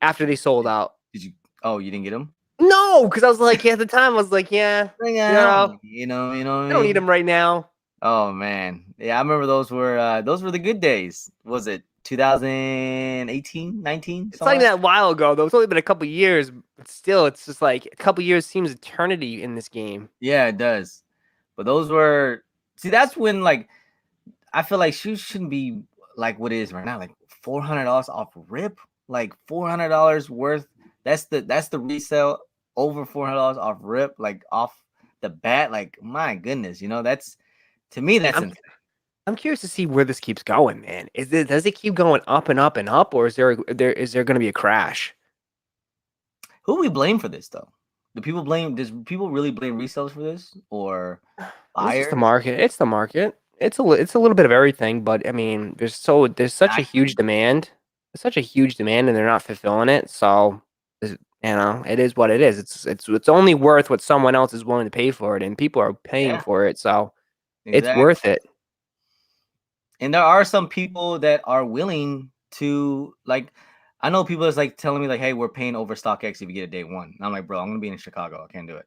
After they sold out. Did you? Oh, you didn't get them? No, because I was like, at the time I was like, I don't need them right now. Oh man, yeah, I remember those were the good days. Was it 2018, 19? It's like that while ago though. It's only been a couple years, but still, it's just like a couple years seems eternity in this game. Yeah, it does. But those were that's when like I feel like shoes shouldn't be like what it is right now, like $400 off rip, like $400 worth. That's the resale over $400 off rip, like off the bat. Like my goodness, that's to me that's I'm insane. I'm curious to see where this keeps going, man. Does it keep going up and up and up, or is there going to be a crash? Who we blame for this though? Does people really blame resellers for this or It's just the buyers? market. It's the market. It's a little bit of everything, but I mean, there's such a huge demand. There's such a huge demand, and they're not fulfilling it. So, it is what it is. It's only worth what someone else is willing to pay for it, and people are paying Yeah, for it. So, it's exactly. worth it. And there are some people that are willing to like. I know people that's like telling me like, "Hey, we're paying over StockX if you get a day one." And I'm like, "Bro, I'm gonna be in Chicago. I can't do it."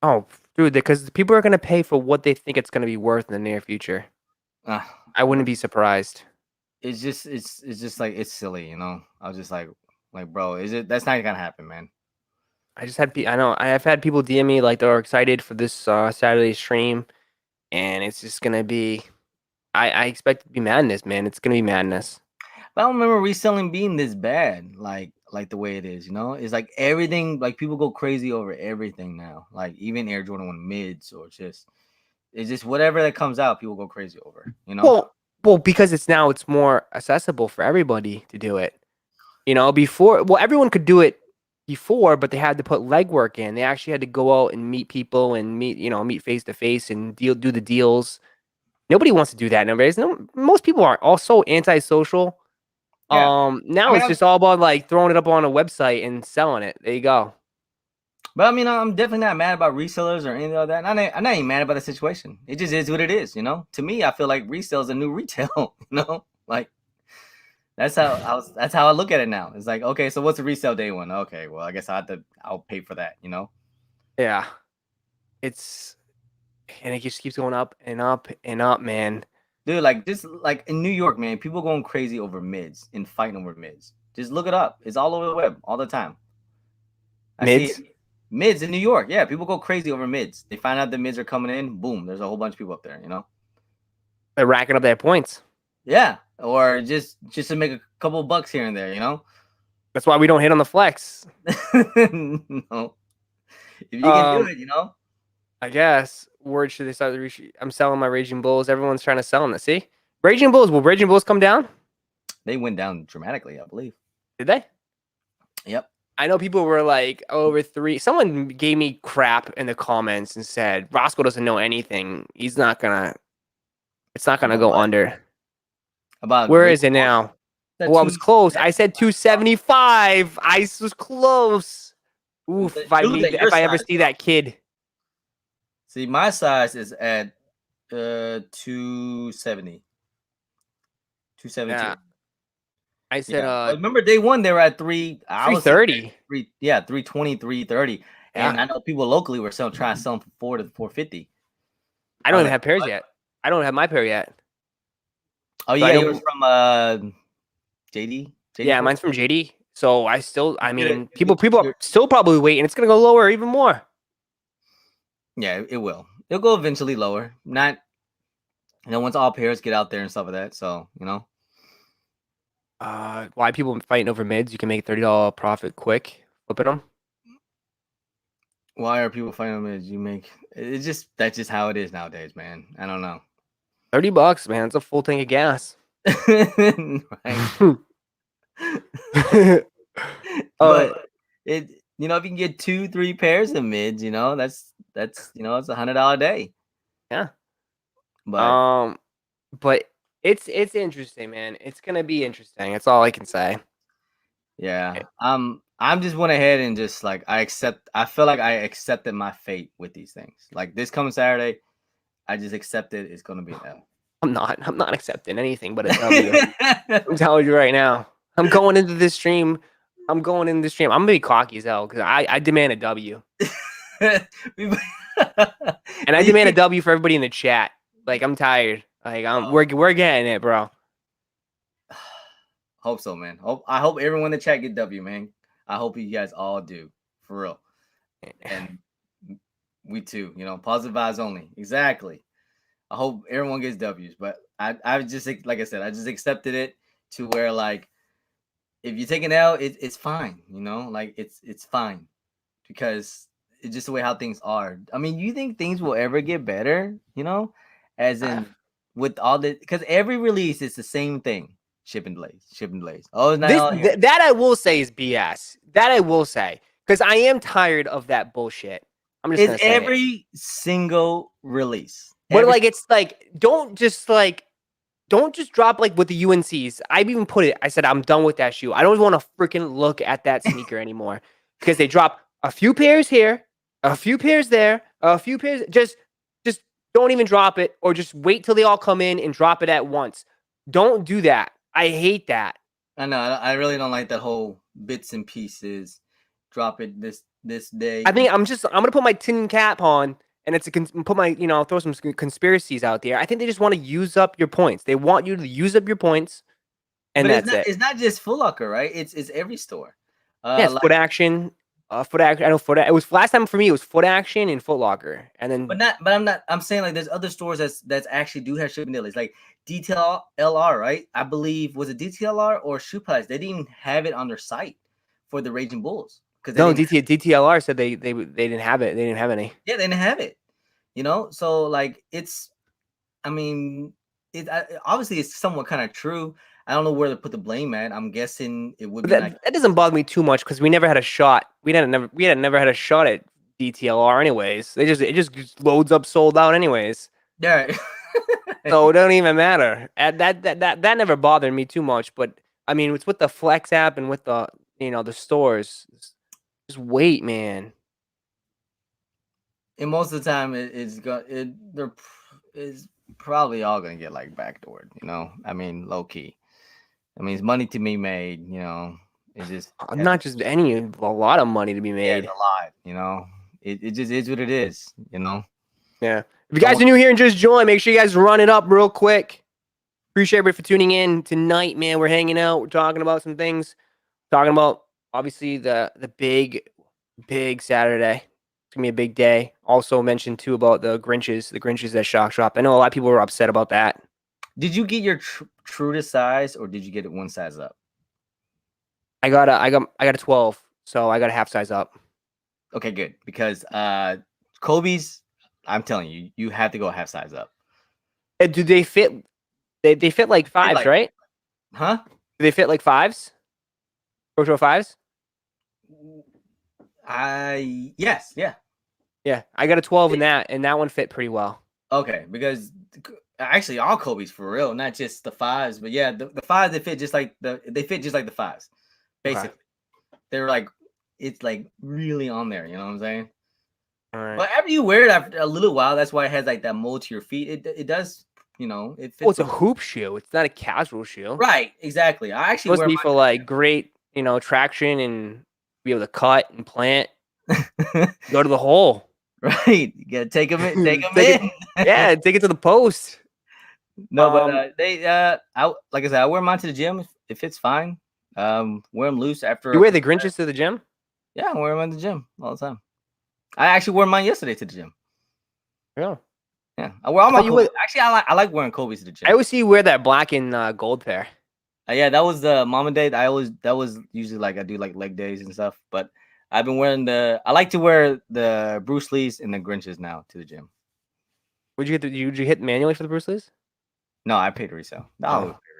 Oh, dude, because people are gonna pay for what they think it's gonna be worth in the near future. Uh, I wouldn't be surprised. it's just like it's silly, I was just like, bro, that's not gonna happen, man. I know I've had people DM me like they're excited for this Saturday stream, and it's just gonna be. I expect it to be madness, man. It's gonna be madness. But I don't remember reselling being this bad, like the way it is, It's like everything, like people go crazy over everything now. Like even Air Jordan 1 mids or it's just whatever that comes out, people go crazy over, Well, because it's more accessible for everybody to do it. Before, everyone could do it before, but they had to put legwork in. They actually had to go out and meet people and meet face to face and do the deals. Nobody wants to do that nowadays. No, most people are also antisocial. Yeah. I Now mean, it's just all about like throwing it up on a website and selling it. There you go. but I mean, I'm definitely not mad about resellers or anything like that. I'm not even mad about the situation. It just is what it is, To me, I feel like resale is a new retail, Like that's how I look at it now. It's like, okay, so what's the resale day one? Okay, well, I guess I'll pay for that, Yeah, and it just keeps going up and up and up, man. Dude, like just like in New York, man, people going crazy over mids and fighting over mids. Just look it up. It's all over the web all the time. I see Mids, it. Mids in New York. Yeah, people go crazy over mids. They find out the mids are coming in. Boom, there's a whole bunch of people up there, they're racking up their points. Yeah, or just to make a couple of bucks here and there, That's why we don't hit on the flex. No. If you can do it, I guess. Word should they start to reach? I'm selling my Raging Bulls. Everyone's trying to sell them. See, Raging Bulls. Will Raging Bulls come down? They went down dramatically, I believe. Did they? Yep. I know people were like over 3. Someone gave me crap in the comments and said Roszko doesn't know anything. He's not gonna. It's not gonna go under. About Where is it now? that Oh, I was close. I said 275. I was close. Oof. If I ever see that kid. See, my size is at 270. 272. Yeah. I said remember day one they were at 330. 320, 330. Yeah. And I know people locally were trying to sell them for 4 to 450. I don't even have pairs yet. I don't have my pair yet. Oh yeah, yours from JD? Yeah, mine's from JD. So I mean, people are still probably waiting. It's gonna go lower even more. Yeah, it will. It'll go eventually lower. Not, once all pairs get out there and stuff like that. So, Why people fighting over mids? You can make $30 profit quick, flipping them. Why are people fighting over mids? That's just how it is nowadays, man. I don't know. $30, man. It's a full tank of gas. But if you can get 2-3 pairs of mids, that's it's $100 a day. Yeah. But it's interesting, man. It's gonna be interesting. That's all I can say. Yeah. I'm just went ahead and just like I feel like I accepted my fate with these things. Like this coming Saturday, I just accepted it's gonna be an L. I'm not accepting anything but a W. I'm telling you right now. I'm going into this stream. I'm gonna be cocky as hell because I demand a W. And I demand a W for everybody in the chat. Like I'm tired. Like we're getting it, bro. Hope so, man. I hope everyone in the chat get W, man. I hope you guys all do, for real. And we too, positive vibes only. Exactly. I hope everyone gets W's, but I just, like I said, I just accepted it to where, like, if you take an L, it's fine, you know, like it's fine because it's just the way how things are. I mean, you think things will ever get better, you know, as Uh, in with all the, because every release is the same thing, shipping delays. Oh, it's not this all here. that I will say is BS. That I will say because I am tired of that bullshit. I'm just It's gonna say it. every single release. But Every like, it's like don't just drop like with the UNCs. I've even put it. I said I'm done with that shoe. I don't want to freaking look at that sneaker anymore because they drop a few pairs here, a few pairs there, a few pairs. Just don't even drop it, or just wait till they all come in and drop it at once. Don't do that. I hate that. I know. I really don't like that whole bits and pieces. Drop it this day. I think I'm gonna put my tin cap on, and put my throw some conspiracies out there. I think they just want to use up your points. They want you to use up your points, and But that's it. it's not just Foot Locker, right? It's every store. Yeah, it's Like, Foot Action. Foot Action. I know Foot. It was last time for me. It was Foot Action and Foot Locker, and then. but I'm saying, like, there's other stores that's actually do have shipping delays, like Detail LR, right? I believe, was it DTLR or Shoe Palace? They didn't even have it on their site for the Raging Bulls because No, DTLR said they didn't have it. They didn't have any. yeah, they didn't have it. You know, so like it's, I mean, obviously it's somewhat kind of true. I don't know where to put the blame at. I'm guessing it would But be like, that doesn't bother me too much because we never had a shot. We had never had a shot at DTLR anyways. It just loads up sold out anyways. yeah. So it don't even matter. That never bothered me too much. But I mean, it's with the Flex app and with the the stores. Just wait, man. And most of the time they're is probably all gonna get like backdoored, you know. I mean, low key. I mean, it's money to be made, you know. It just Not just any, a lot of money to be yeah, made. it's a lot, you know. It just is what it is, you know. Yeah. If you guys are new here and just joined, make sure you guys run it up real quick. Appreciate everybody for tuning in tonight, man. We're hanging out. We're talking about some things. Talking about obviously the big Saturday. It's gonna be a big day. Also mentioned too about the Grinches that shock drop. I know a lot of people were upset about that. Did you get your true to size, or did you get it one size up? I got a 12, so I got a half size up. Okay, good, because Kobe's, I'm telling you, you have to go half size up. Do they fit? They fit like fives, right? Huh? Do they fit like fives? Protro fives? Yes, yeah. Yeah, I got a 12 in that, and that one fit pretty well. Okay, because actually all Kobe's for real, not just the fives, but yeah, the fives, they fit just like the fives. Basically. Okay. They're like, it's like really on there, you know what I'm saying? All right. But after you wear it after a little while, that's why it has like that mold to your feet. It does, you know, it fits. Oh, it's a hoop shoe. It's not a casual shoe. Right, exactly. I actually supposed to be for like great, traction and be able to cut and plant. Go to the hole. Right, you gotta take them in. Yeah, take it to the post. No, but I like I said, I wear mine to the gym. It fits fine. Wear them loose after. You wear the Grinches to the gym? Yeah, I wear them at the gym all the time. I actually wore mine yesterday to the gym. Yeah. Yeah, I wear all my Kobe. Actually, I like wearing Kobe's to the gym. I always see you wear that black and gold pair. Yeah, that was the mama day. That was usually like I do like leg days and stuff. But I've been wearing I like to wear the Bruce Lee's and the Grinches now to the gym. Would you hit manually for the Bruce Lee's? No, I paid resale.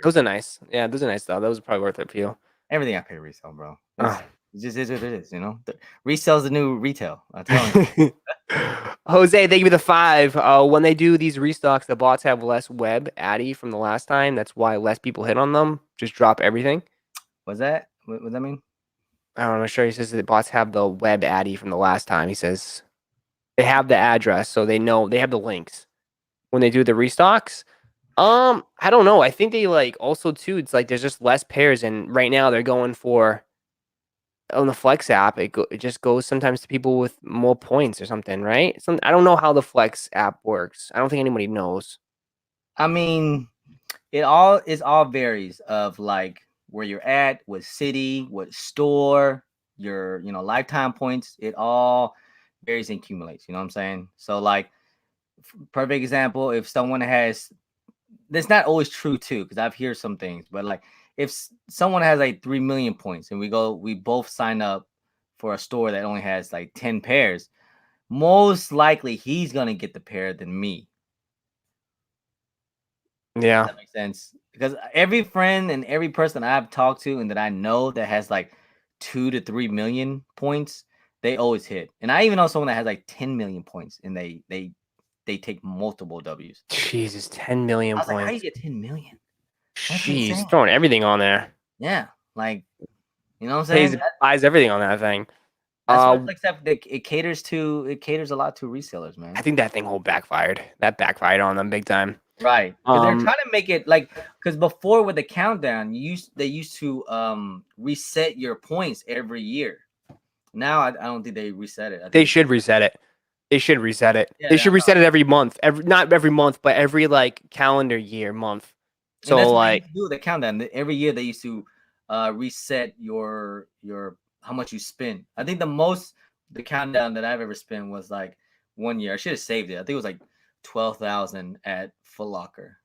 Those are nice. Yeah, those are nice though. Those are probably worth it for you. Everything I pay resale, bro. It just is what it is, you know. Resale's the new retail. I'm telling you. Jose, thank you for the 5. When they do these restocks, the bots have less web addy from the last time. That's why less people hit on them. Just drop everything. What's that? What does that mean? I don't know. I'm sure he says that bots have the web addy from the last time. He says they have the address, so they know they have the links when they do the restocks. I don't know. I think they also too. It's like there's just less pairs, and right now they're going for on the Flex app. It just goes sometimes to people with more points or something, right? I don't know how the Flex app works. I don't think anybody knows. I mean, it all varies of like where you're at, what city, what store, your lifetime points. It all varies and accumulates. You know what I'm saying? So like perfect example. If someone has, that's not always true too, because I've heard some things, but like if someone has like 3 million points and we both sign up for a store that only has like 10 pairs, most likely he's gonna get the pair than me. Yeah. Does that make sense? Because every friend and every person I've talked to and that I know that has like 2 to 3 million points, they always hit. And I even know someone that has like 10 million points and they take multiple W's. Jesus, 10 million I was like, how do you points. get 10 million? That's Jeez, insane. throwing everything on there. Yeah, like, you know what I'm saying? Buys everything on that thing. That's why Flex App, it caters a lot to resellers, man. I think that thing whole backfired. That backfired on them big time. Right, because they're trying to make it like, because before with the countdown, they used to reset your points every year. Now I don't think they reset it. They should reset it. They should reset it. Yeah, they should reset it every month. Not every month, but every like calendar year month. So and that's what like they do the countdown. Every year they used to reset your how much you spend. I think the countdown that I've ever spent was like 1 year. I should have saved it. I think it was like 12,000 at Foot Locker,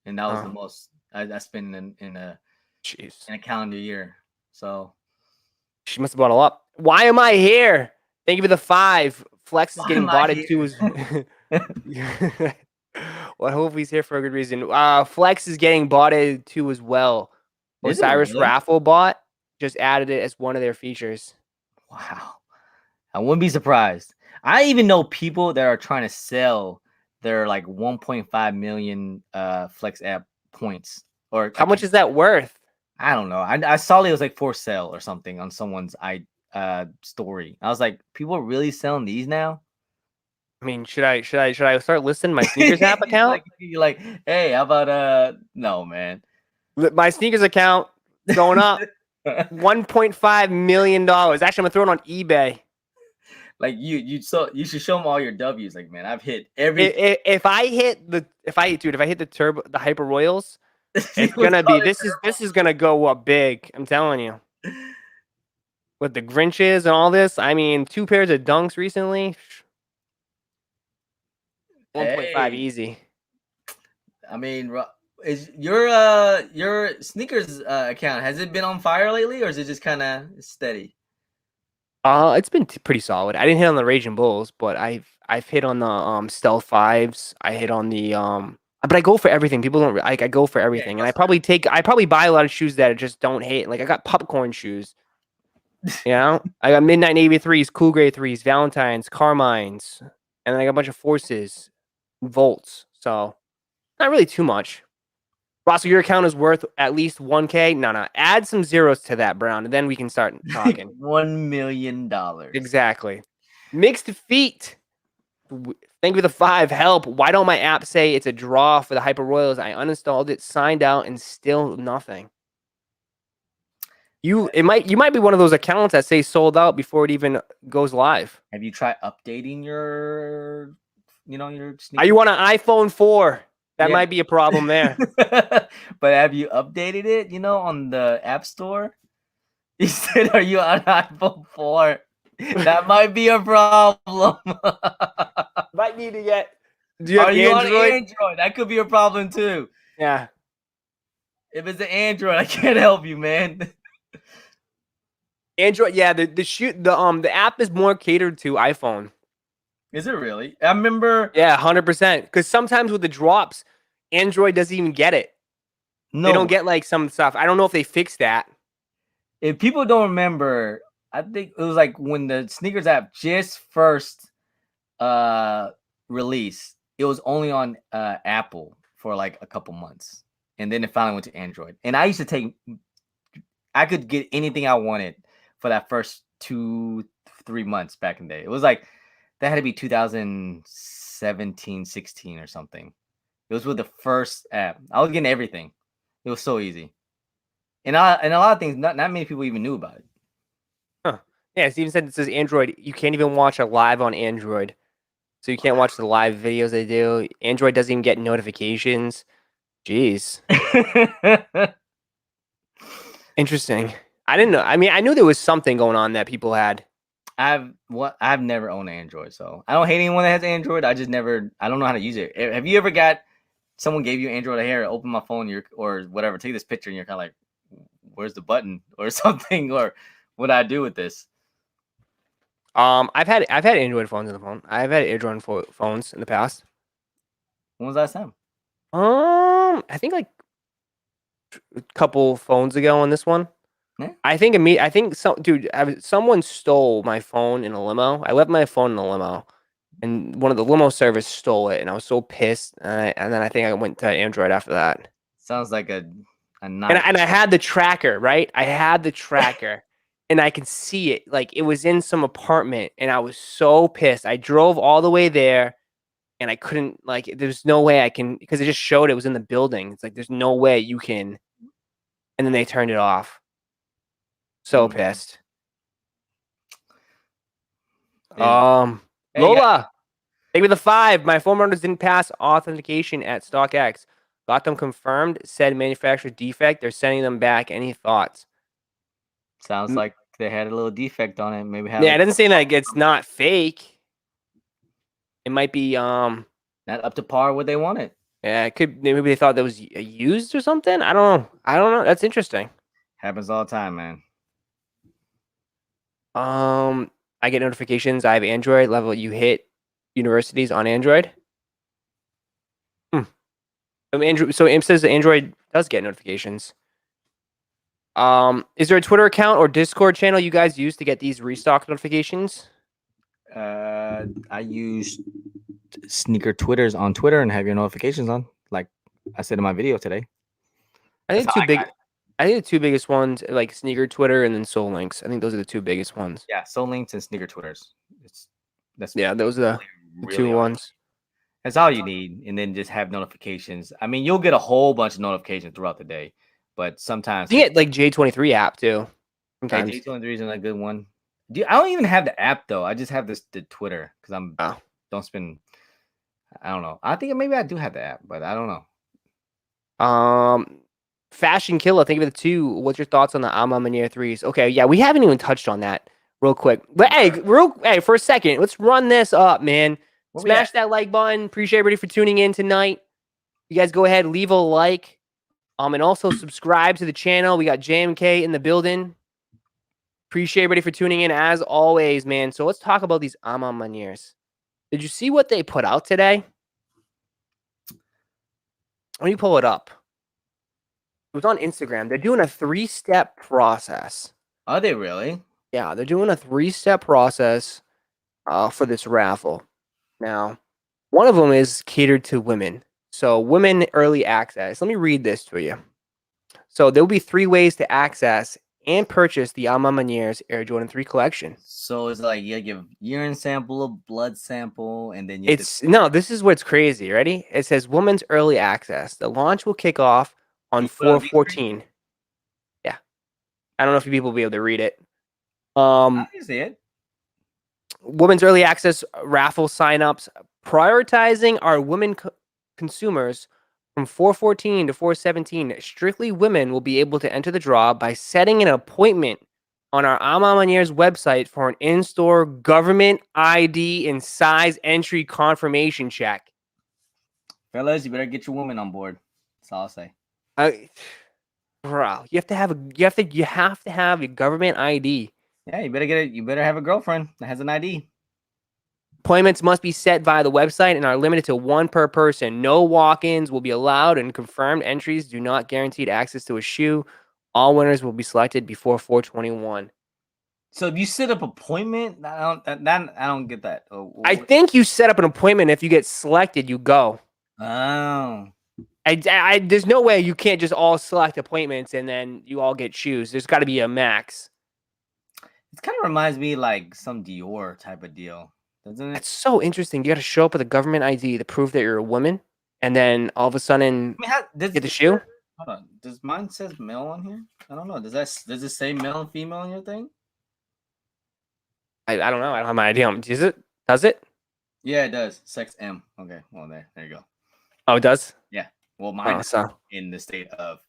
and that was the most I spent in a calendar year. So she must have bought a lot. Why am I here? Thank you for the 5. Flex is getting botted too. Well, I hope he's here for a good reason. Flex is getting botted too as well. Osiris Raffle bot just added it as one of their features. Wow. I wouldn't be surprised. I even know people that are trying to sell their like 1.5 million Flex app points. Or how much is that worth? I don't know. I saw it was like for sale or something on someone's story. I was like, people are really selling these now? I mean, should I start listing my sneakers app account? You're like, hey, how about no, man. My sneakers account going up $1.5 million. Actually, I'm gonna throw it on eBay. Like you should show them all your W's. Like, man, I've hit every. If I hit the Hyper Royals, it's gonna be this is gonna go up big. I'm telling you. With the Grinches and all this, I mean, 2 pairs of dunks recently. 1.5 easy. I mean, is your sneakers account, has it been on fire lately, or is it just kind of steady? It's been pretty solid. I didn't hit on the Raging Bulls, but I've hit on the Stealth 5s. I hit on the but I go for everything. People don't like. I go for everything, and I probably buy a lot of shoes that just don't hit. Like I got popcorn shoes. You know, I got Midnight Navy 3s, Cool Gray 3s, Valentines, Carmines, and then I got a bunch of Forces, Volts. So not really too much. Roszko, your account is worth at least 1K. No, add some zeros to that, Brown, and then we can start talking. $1 million. Exactly. Mixed feet. Thank you for the 5. Help. Why don't my app say it's a draw for the Hyper Royals? I uninstalled it, signed out, and still nothing. You might be one of those accounts that say sold out before it even goes live. Have you tried updating your sneakers? Are you on an iPhone 4? That might be a problem there. But have you updated it, on the App Store? You said, are you on iPhone 4? That might be a problem. Might need to get. Do you have Android? That could be a problem too. Yeah. If it's an Android, I can't help you, man. Android, yeah. The app is more catered to iPhone. Is it really? I remember. Yeah, 100%. Because sometimes with the drops, Android doesn't even get it. No, they don't get like some stuff. I don't know if they fixed that. If people don't remember, I think it was like when the sneakers app just first released. It was only on Apple for like a couple months, and then it finally went to Android. And I could get anything I wanted for that first 2-3 months back in the day. It was like that had to be 2017, 16 or something. It was with the first app. I was getting everything. It was so easy. And a lot of things, not many people even knew about it. Huh. Yeah, Steven said it says Android. You can't even watch a live on Android. So you can't watch the live videos they do. Android doesn't even get notifications. Jeez. Interesting. I didn't know. I mean, I knew there was something going on that people had. I've never owned an Android, so I don't hate anyone that has Android. I don't know how to use it. Have you ever got someone gave you Android here, open my phone, or whatever, take this picture, and you're kind of like, where's the button or something, or what do I do with this? I've had Android phones in the phone. I've had Android phones in the past. When was last time? I think like a couple phones ago on this one. Yeah. I think someone stole my phone in a limo. I left my phone in a limo, and one of the limo service stole it, and I was so pissed. And then I think I went to Android after that. Sounds like a And nice. I had the tracker, right? I had the tracker, and I can see it. Like it was in some apartment, and I was so pissed. I drove all the way there, and I couldn't. Like, there's no way I can, because it just showed it was in the building. It's like there's no way you can. And then they turned it off. So pissed. Lola, thank you for the 5. My phone runners didn't pass authentication at StockX. Got them confirmed. Said manufacturer defect. They're sending them back. Any thoughts? Sounds like they had a little defect on it. Maybe Yeah, it doesn't say that it's not fake. It might be not up to par what they wanted. Yeah, it could. Maybe they thought that was used or something. I don't know. That's interesting. Happens all the time, man. I get notifications. I have Android level. You hit universities on Android. So Imp says Android does get notifications. Is there a Twitter account or Discord channel you guys use to get these restock notifications? I use sneaker Twitters on Twitter and have your notifications on, like I said in my video today. I think the two biggest ones, like sneaker Twitter and then Soul Links. I think those are the two biggest ones. Yeah, Soul Links and sneaker Twitters. Those are the two ones. That's all you need, and then just have notifications. I mean, you'll get a whole bunch of notifications throughout the day, but sometimes you get like J23 app too. Sometimes J23 is a good one. I don't even have the app though. I just have the Twitter because don't spend. I don't know. I think maybe I do have the app, but I don't know. Fashion Killer, think of it too. What's your thoughts on the Ama Manier 3s? Okay, yeah, we haven't even touched on that real quick. But hey, for a second, let's run this up, man. Smash that like button. Appreciate everybody for tuning in tonight. You guys go ahead, leave a like. And also subscribe to the channel. We got JMK in the building. Appreciate everybody for tuning in as always, man. So let's talk about these Ama Maniers. Did you see what they put out today? Let me pull it up. It was on Instagram. They're doing a 3-step process. Are they really? Yeah, they're doing a 3-step process for this raffle. Now, one of them is catered to women. So women early access. Let me read this to you. So there will be 3 ways to access and purchase the Ama Maniers Air Jordan 3 collection. So it's like you give urine sample, a blood sample, and then no, this is what's crazy. Ready? It says women's early access. The launch will kick off on 4/14. Yeah. I don't know if people will be able to read it. I can see it. Women's early access raffle signups, prioritizing our women consumers from 4/14 to 4/17. Strictly women will be able to enter the draw by setting an appointment on our Ama Maniers website for an in-store government ID and size entry confirmation check. Fellas, you better get your woman on board. That's all I'll say. Bro, you have to have a government ID. Yeah, you better get it. You better have a girlfriend that has an ID. Appointments must be set via the website and are limited to 1 per person. No walk-ins will be allowed, and confirmed entries do not guarantee access to a shoe. All winners will be selected before 4/21. So if you set up appointment, I don't get that. I think you set up an appointment. If you get selected, you go. Oh. There's no way you can't just all select appointments and then you all get shoes. There's got to be a max. It kind of reminds me like some Dior type of deal, doesn't it? It's so interesting. You got to show up with a government ID to prove that you're a woman, and then all of a sudden get the shoe. Hold on. Does mine says male on here? I don't know. Does it say male and female on your thing? I don't know. I don't have my idea. Does it? Yeah, it does. Sex M. Okay. Well, there you go. Oh, it does? Yeah. Well, mine is in the state of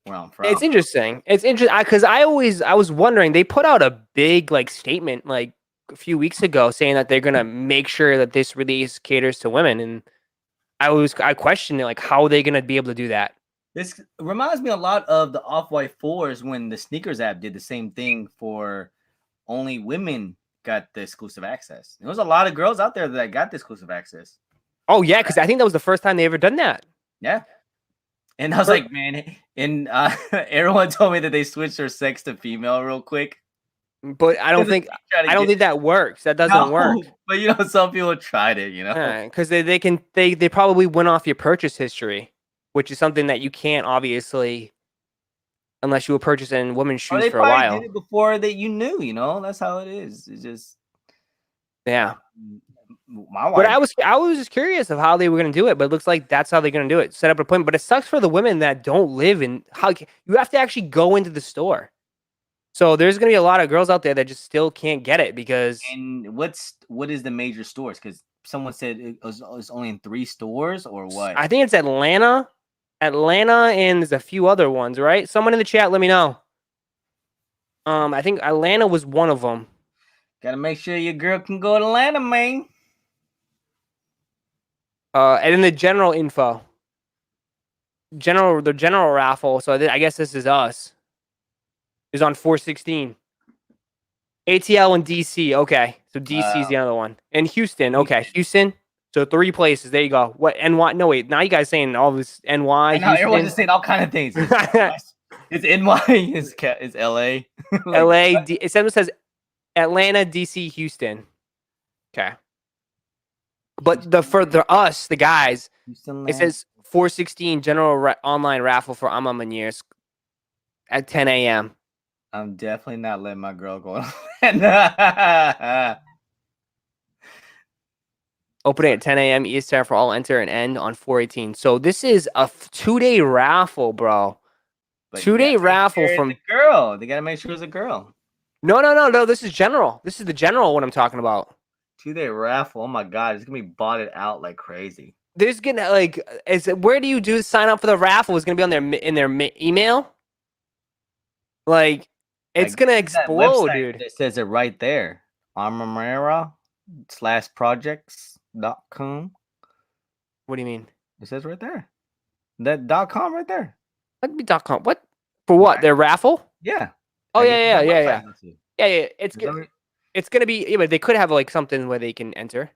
where I'm from. It's interesting. It's interesting because I was wondering. They put out a big statement a few weeks ago saying that they're gonna make sure that this release caters to women, and I questioned it, like, how are they gonna be able to do that? This reminds me a lot of the Off-White 4s when the sneakers app did the same thing for only women got the exclusive access. There was a lot of girls out there that got the exclusive access. Oh yeah, because I think that was the first time they ever done that. Yeah. And I was like, man, and everyone told me that they switched their sex to female real quick. But I don't think that works. That doesn't work. But you know, some people tried it, you know. Because they probably went off your purchase history, which is something that you can't obviously unless you were purchasing women's shoes for a while. They did it before that you knew, you know. That's how it is. It's just my wife. But I was just curious of how they were going to do it, but it looks like that's how they're going to do it. Set up an appointment. But it sucks for the women that don't live in how you have to actually go into the store. So there's going to be a lot of girls out there that just still can't get it because. And what is the major stores? Because someone said it was only in 3 stores or what? I think it's Atlanta, and there's a few other ones, right? Someone in the chat, let me know. I think Atlanta was one of them. Gotta make sure your girl can go to Atlanta, man. And then the general info. The general raffle. So I guess this is us. Is on 4/16. ATL and DC. Okay, so DC is the other one. And Houston. Okay, Houston. So 3 places. There you go. What NY? No wait. Now you guys saying all this NY. Now everyone's just saying all kind of things. It's NY. It's LA. LA. It says Atlanta, DC, Houston. Okay. But for us, the guys, it says 4/16 general online raffle for Amamaniers at 10 a.m. I'm definitely not letting my girl go. Opening at 10 a.m. Eastern for all enter and end on 4/18. So this is a 2-day raffle, bro. 2-day raffle from the girl. They gotta make sure it's a girl. No. This is general. This is the general one I'm talking about. 2-day raffle. Oh my god, it's gonna be botted out like crazy. There's gonna where do you sign up for the raffle? Is gonna be on their email. Like it's gonna explode, dude. It says it right there. Armamera/projects.com. What do you mean? It says right there. That .com right there. That'd be .com. What for? What their raffle? Yeah. Oh yeah. Yeah. It's gonna be. Yeah, but they could have like something where they can enter.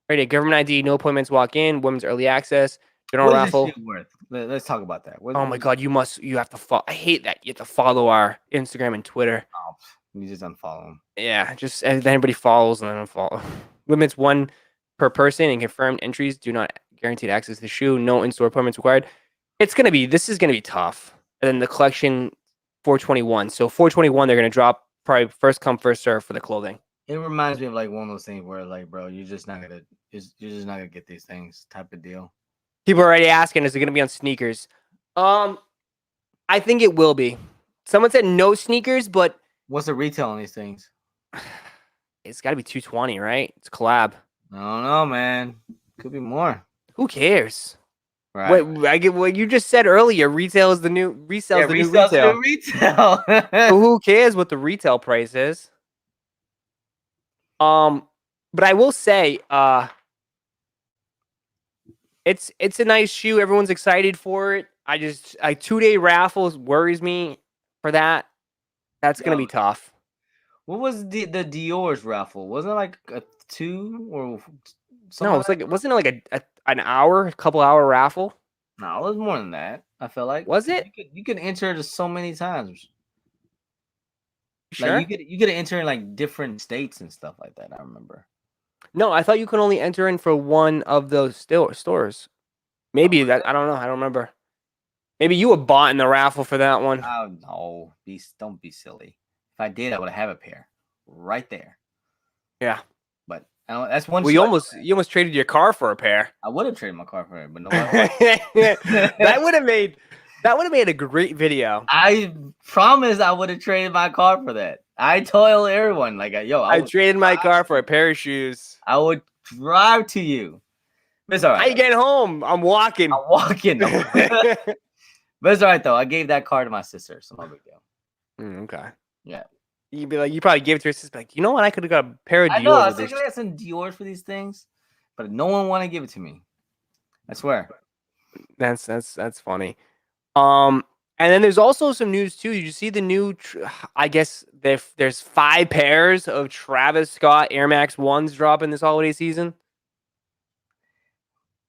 Right, government ID, no appointments, walk in, women's early access, general raffle. What is this shit worth? Let's talk about that. Oh my god, you have to follow. I hate that you have to follow our Instagram and Twitter. Oh, you just unfollow them. Yeah, just as anybody follows and then unfollow. Limits 1 per person and confirmed entries do not guaranteed access to the shoe. No in-store appointments required. This is gonna be tough. And then the collection 4/21. So 4/21, they're gonna drop probably first come first serve for the clothing. It reminds me of like one of those things where like, bro, you're just not gonna get these things type of deal. People are already asking, is it gonna be on sneakers? I think it will be. Someone said no sneakers, but what's the retail on these things? It's got to be $220, right? It's collab. I don't know, man. Could be more. Who cares? Right. I get what you just said earlier. Retail is the new resale. Yeah, resale's the new retail. So who cares what the retail price is? But I will say, it's a nice shoe. Everyone's excited for it. 2-day raffles worries me for that. That's gonna be tough. What was the Dior's raffle? Wasn't it like a 2 or something? No, wasn't it like an hour, couple hour raffle? No, it was more than that. I feel like. Was it? You could enter so many times. Sure. Like you could enter in like different states and stuff like that. I remember. No, I thought you could only enter in for one of those stores. Maybe that I don't know. I don't remember. Maybe you were bought in the raffle for that one. Oh no! Don't be silly. If I did, I would have a pair right there. Yeah, but that's one. Well, you almost traded your car for a pair. I would have traded my car for it, but no. That would have made a great video. I promise I would have traded my car for that. I told everyone like, I traded my car for a pair of shoes. I would drive to you. But it's all right. I get home. I'm walking. But it's all right though. I gave that car to my sister, so no big deal. Okay. Yeah. You'd be like, you probably give it to her sister, like, you know what? I could have got a pair of I know. I Dior was with this. thinking I got some Dior for these things, but no one want to give it to me. I swear. That's funny. And then there's also some news too. Did you see the new? I guess there's 5 pairs of Travis Scott Air Max 1s dropping this holiday season.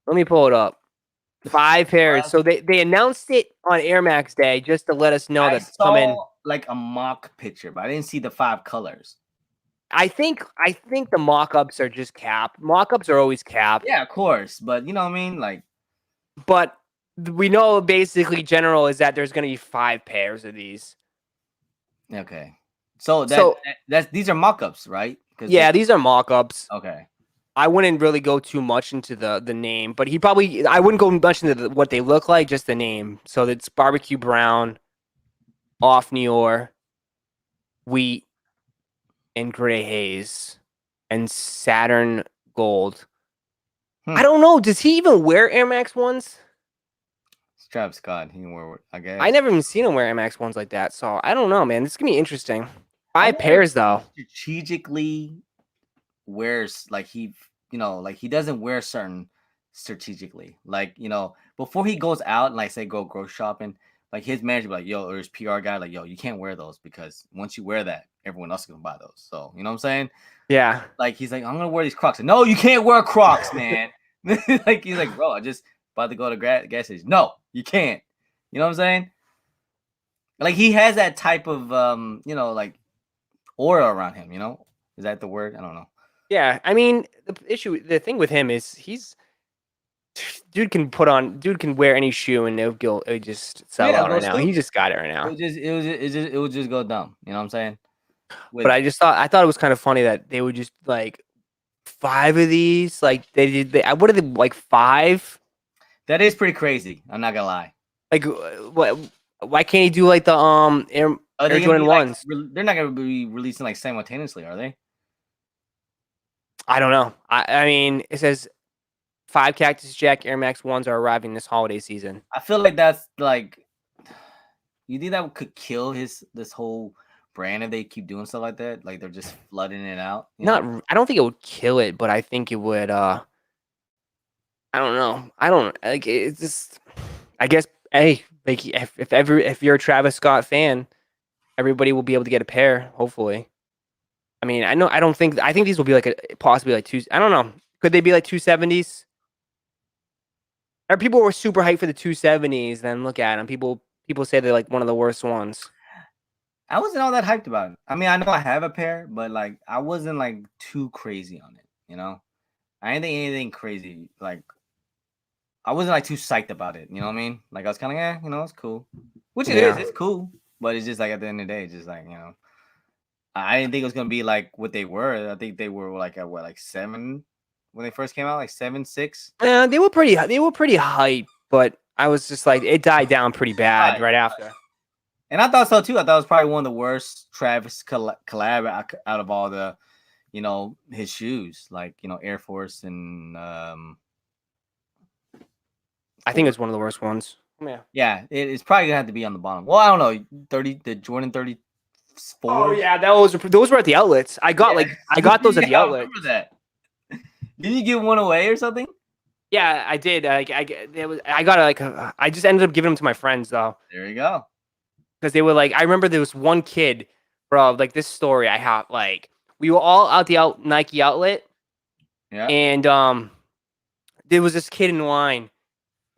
Let me pull it up. 5 pairs. So they announced it on Air Max Day just to let us know I that it's coming. saw like a mock picture, but I didn't see the 5 colors. I think the mock-ups are just cap. Mock-ups are always cap. Yeah, of course, but you know what I mean, like. But we know basically general is that there's going to be 5 pairs of these. Okay, so that's these are mock-ups, right? Yeah, these are mock-ups. Okay. I wouldn't really go too much into the name, but I wouldn't go much into what they look like, just the name. So it's barbecue brown, off Nior, wheat, and gray haze, and Saturn gold. I don't know. Does he even wear Air Max 1s? It's Travis Scott. He can wear, I guess. I never even seen him wear Air Max 1s like that, so I don't know, man. This is gonna be interesting. 5 pairs though. Strategically wears like he doesn't wear certain strategically. Like, before he goes out and like say go grocery shopping, like his manager be like, yo, or his PR guy, like, yo, you can't wear those because once you wear that, everyone else is gonna buy those. So you know what I'm saying? Yeah. Like he's like, I'm gonna wear these Crocs. No, you can't wear Crocs, man. Like he's like, bro, I just about to go to gas station. No, you can't. You know what I'm saying? Like he has that type of like aura around him, Is that the word? I don't know. Yeah, I mean, the thing with him is dude can wear any shoe and it'll just sell out right now. He just got it right now. It would just go dumb. You know what I'm saying? But I thought it was kind of funny that they would just like 5 of these. Like what are they, like 5? That is pretty crazy. I'm not gonna lie. Like what? Why can't he do like the Air Jordan 1s? They're not gonna be releasing like simultaneously, are they? I don't know. I mean, it says 5 Cactus Jack Air Max 1s are arriving this holiday season. I feel like that's like, you think that could kill this whole brand if they keep doing stuff like that? Like they're just flooding it out. I don't think it would kill it, but I think it would. I don't know. I don't like. It's just. I guess. Hey, like if you're a Travis Scott fan, everybody will be able to get a pair. Hopefully. I mean, I think these will be like possibly like 2. I don't know. Could they be like 270s? Or people were super hyped for the 270s. Then look at them. People say they're like one of the worst ones. I wasn't all that hyped about it. I mean, I know I have a pair, but like I wasn't like too crazy on it. I didn't think anything crazy. Like I wasn't like too psyched about it. You know what I mean? Like I was kind of it's cool, which it is. It's cool, but it's just like at the end of the day, it's just like I didn't think it was gonna be like what they were. I think they were like at like 7 when they first came out, like 7, 6. Yeah, they were pretty hyped, but I was just like it died down pretty bad right after. And I thought so too. I thought it was probably one of the worst Travis collab out of all the, his shoes, like Air Force and I think it's one of the worst ones. Yeah, it's probably gonna have to be on the bottom. Well, I don't know. The Jordan 34. Oh yeah, those were at the outlets. I got those at the outlet. I remember that. Did you give one away or something? Yeah, I did. I just ended up giving them to my friends though. There you go. Because they were like, I remember there was one kid, bro. Like this story I have. Like we were all out the Nike outlet. Yeah. And there was this kid in line,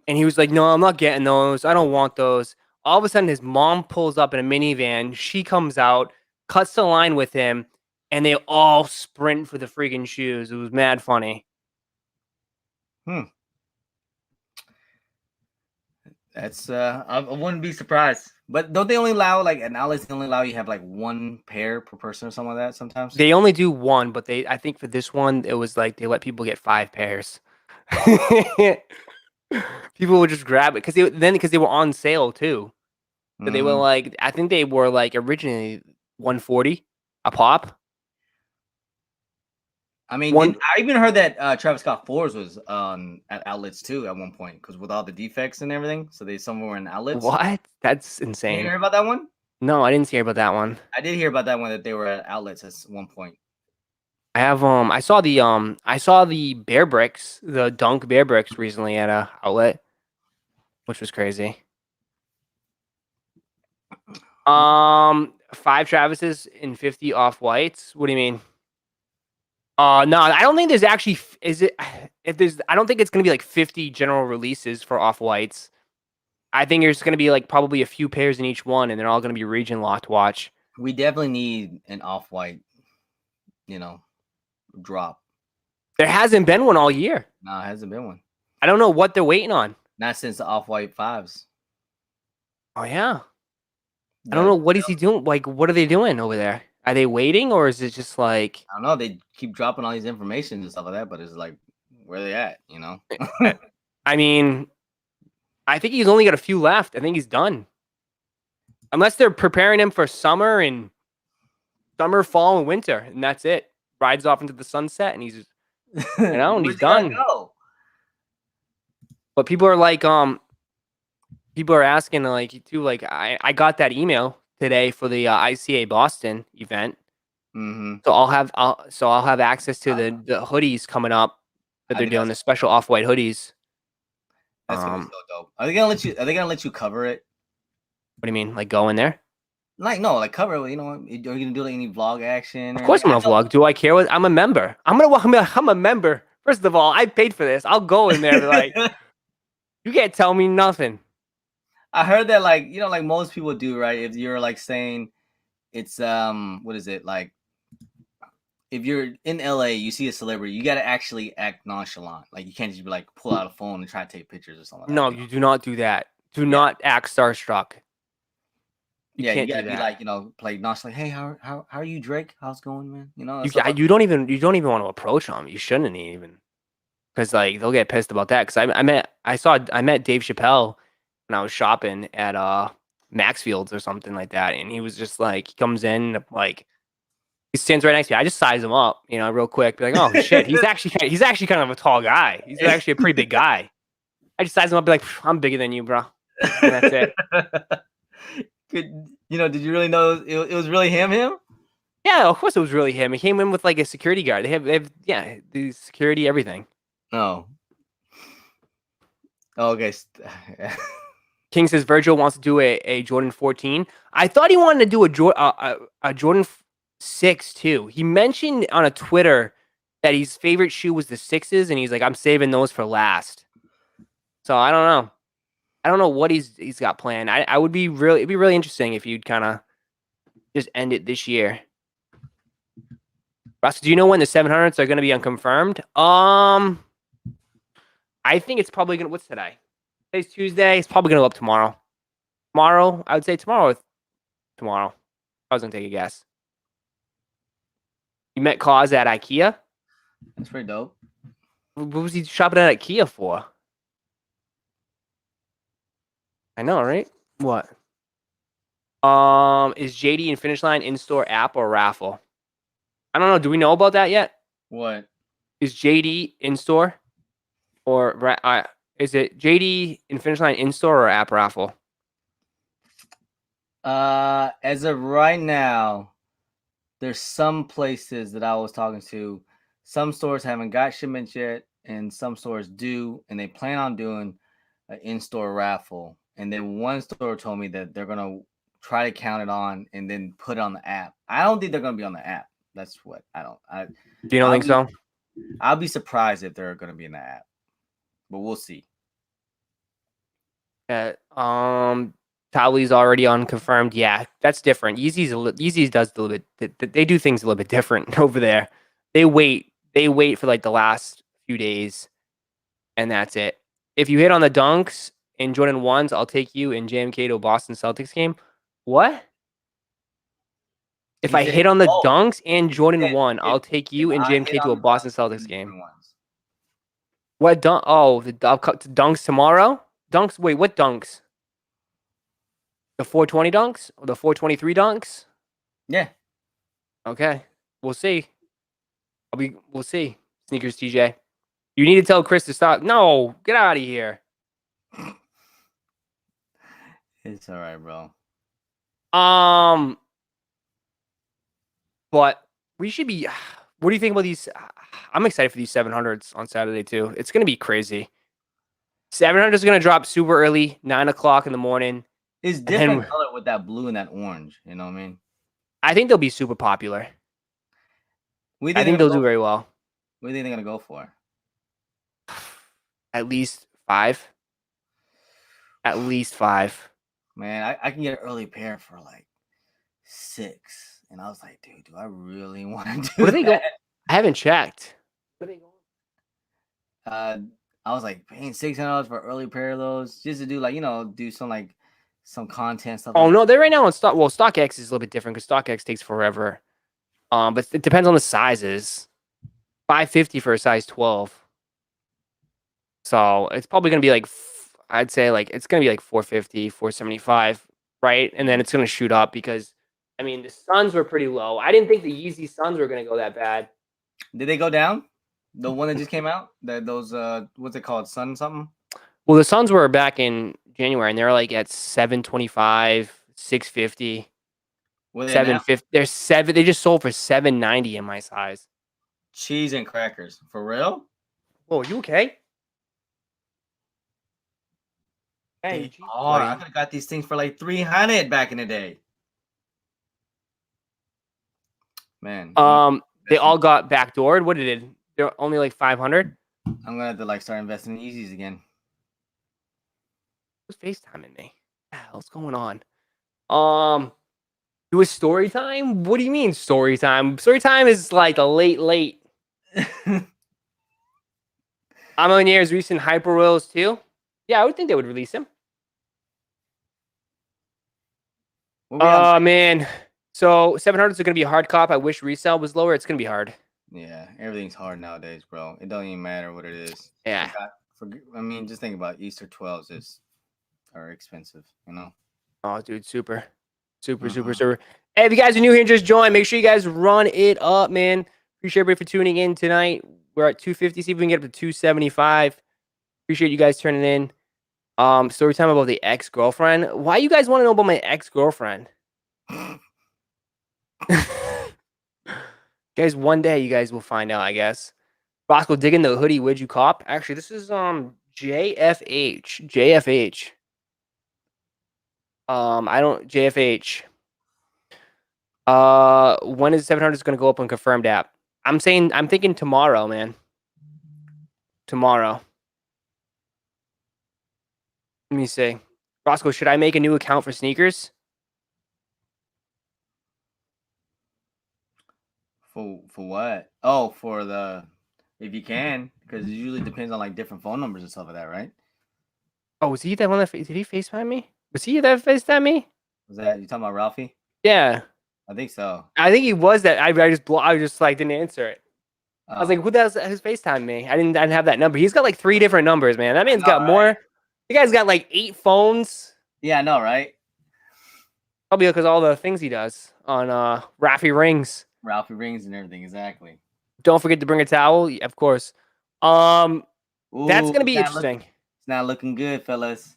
and he was like, "No, I'm not getting those. I don't want those." All of a sudden, his mom pulls up in a minivan. She comes out, cuts the line with him, and they all sprint for the freaking shoes. It was mad funny. That's I wouldn't be surprised. But don't they only allow like an outlet? They only allow you to have like 1 pair per person or something like that sometimes? They only do 1, but I think for this one, it was like they let people get 5 pairs. People would just grab it because they were on sale too. So they were like, I think they were like originally $140 a pop. I mean, I even heard that Travis Scott 4s was at outlets too at one point because with all the defects and everything, so they somewhere in outlets. What? That's insane. You hear about that one? No, I didn't hear about that one. I did hear about that one that they were at outlets at one point. I have I saw the Bear Bricks, the Dunk Bear Bricks recently at a outlet, which was crazy. 5 Travises and 50 off whites. What do you mean? No, I don't think there's actually is it if there's I don't think it's gonna be like 50 general releases for off whites. I think there's gonna be like probably a few pairs in each one, and they're all gonna be region locked. Watch. We definitely need an off-white, drop. There hasn't been one all year. No, it hasn't been one. I don't know what they're waiting on. Not since the off-white 5s. Oh yeah. I don't know what is he doing. Like, what are they doing over there? Are they waiting, or is it just like I don't know. They keep dropping all these information and stuff like that, but it's like, where they at? I mean, I think he's only got a few left. I think he's done. Unless they're preparing him for summer, fall, and winter, and that's it. Rides off into the sunset, and he's and he's done. But people are like, people are asking like too, like I got that email today for the ICA Boston event. So I'll have access to the hoodies coming up that they're doing, the special off-white hoodies. That's gonna be so dope. Are they gonna let you cover it? What do you mean? Like go in there? Like no, like cover it. You know, are you gonna do like any vlog action? Of course I'm gonna vlog. Do I care what? I'm a member. I'm a member. First of all, I paid for this. I'll go in there like you can't tell me nothing. I heard that like like most people do, right? If you're like saying it's what is it like? If you're in LA, you see a celebrity, you gotta actually act nonchalant. Like you can't just be like pull out a phone and try to take pictures or something. No, you do not do that. Do not act starstruck. You gotta be like play nonchalant. Hey, how are you, Drake? How's it going, man? You don't even want to approach them. You shouldn't even, because like they'll get pissed about that. Because I met Dave Chappelle when I was shopping at Maxfield's or something like that, and he was just like, he comes in like. He stands right next to me. I just size him up, real quick. Be like, oh shit, he's actually kind of a tall guy. He's actually a pretty big guy. I just size him up, be like, I'm bigger than you, bro. And that's it. Did you really know it was really him? Yeah, of course it was really him. He came in with like a security guard. They have the security, everything. Oh. Okay. King says Virgil wants to do a Jordan 14. I thought he wanted to do a Jordan 6 too. He mentioned on a Twitter that his favorite shoe was the 6s, and he's like, I'm saving those for last. So I don't know. I don't know what he's got planned. It'd be really interesting if you'd kind of just end it this year. Roszko, do you know when the 700s are going to be unconfirmed? I think it's probably gonna. What's today? Today's Tuesday. It's probably gonna go up tomorrow. Tomorrow, I would say tomorrow. Tomorrow, I was gonna take a guess. You met Cause at IKEA? That's pretty dope. What was he shopping at IKEA for? I know, right? What? Is JD and Finish Line in-store app or Raffle? I don't know. Do we know about that yet? What? Is JD in-store? Or is it JD and Finish Line in-store or app Raffle? As of right now, there's some places that I was talking to. Some stores haven't got shipments yet, and some stores do, and they plan on doing an in-store raffle. And then one store told me that they're gonna try to count it on and then put it on the app. I don't think they're gonna be on the app. That's what Do you don't think so? I'll be surprised if they're gonna be in the app, but we'll see. Towley's already unconfirmed. Yeah, that's different. Yeezy's does a little bit. They do things a little bit different over there. They wait for like the last few days, and that's it. If you hit on the dunks in Jordan 1s, I'll take you in JMK to a Boston Celtics game. What? If I hit on the dunks and Jordan 1, I'll take you and JMK to a Boston Celtics game. What dunk? Oh, the dunks tomorrow? Dunks? Wait, what dunks? The 420 dunks? Or the 423 dunks? Yeah. Okay. We'll see. We'll see. Sneakers TJ. You need to tell Chris to stop. No, get out of here. It's all right, bro. But we should be. What do you think about these? I'm excited for these 700s on Saturday too. It's gonna be crazy. 700 is gonna drop super early, 9 o'clock in the morning, It's and different then color with that blue and that orange. You know what I mean? I think they'll be super popular. What do you I think they're think gonna they'll go do for? very well. What do you think they're gonna go for? At least 5. At least 5. Man, I can get an early pair for like 6, and I was like, dude, do I really want to do What are they that? going? I haven't checked. What are they going? I was like paying $600 for an early pair of those just to do like do some content stuff. Oh Like no, they're right now on stock. Well, StockX is a little bit different because StockX takes forever. But it depends on the sizes. 550 for a size 12. So it's probably gonna be like I'd say like it's gonna be like 450, 475, right? And then it's gonna shoot up because I mean the Suns were pretty low. I didn't think the Yeezy Suns were gonna go that bad. did they go down? The one that just came out? Those what's it called? Sun something? Well, the Suns were back in January and they're like at 725, 650, Where they at now? 750. They're seven. They just sold for 790 in my size. Cheese and crackers. For real? Whoa, you okay? They Hey, geez, are. I buddy. could have got these things for like 300 back in the day. Man. They all got backdoored. What did it? They're only like 500. I'm gonna have to like start investing in Yeezys again. Who's FaceTiming me? What the hell's going on? Do a story time? What do you mean story time? Story time is like a late. I'm on Year's recent Hyper Royals too. Yeah, I would think they would release him. Man. So 700s are gonna be a hard cop. I wish resale was lower. It's gonna be hard. Yeah, everything's hard nowadays, bro. It don't even matter what it is. Yeah. I mean, just think about Easter 12s are expensive, you know. Oh, dude, super. Hey, if you guys are new here and just joined, make sure you guys run it up, man. Appreciate everybody for tuning in tonight. We're at 250. See if we can get up to 275. Appreciate you guys turning in. Story time about the ex-girlfriend. Why you guys want to know about my ex-girlfriend? Guys, one day you guys will find out, I guess. Roszko digging the hoodie. Would you cop? Actually, this is JFH. I don't JFH. When is 700 going to go up on confirmed app? I'm thinking tomorrow, man. Tomorrow. Let me see. Roszko, should I make a new account for sneakers? For what? Oh, for the if you can, because it usually depends on like different phone numbers and stuff like that, right? Oh, was he that one that did he FaceTime me? Was he that FaceTime me? Was that you talking about Ralphie? Yeah. I think so. I think he was that. I just like didn't answer it. I was like, who the hell's his FaceTime me? I didn't have that number. He's got like 3 different numbers, man. That man's got more. The guy's got like 8 phones. Yeah, I know, right? Probably because all the things he does on Raffy rings. Ralphie rings and everything, exactly. Don't forget to bring a towel, of course. That's gonna be interesting. It's not looking good, fellas.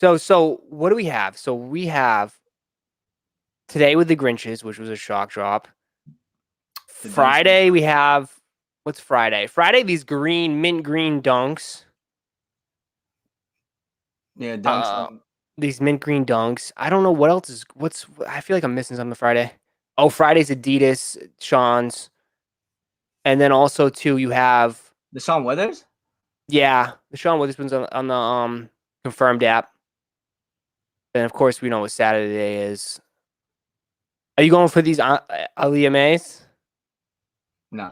So what do we have? So we have today with the Grinches, which was a shock drop. Friday we have what's Friday? Friday these mint green dunks. Yeah, dunks. These mint green dunks. I don't know what else is. I feel like I'm missing something Friday. Oh, Friday's Adidas, Sean's, and then also too you have the Sean Weathers. Yeah, the Sean Witherspoon's on the confirmed app. And of course, we know what Saturday is. Are you going for these Aliames? No.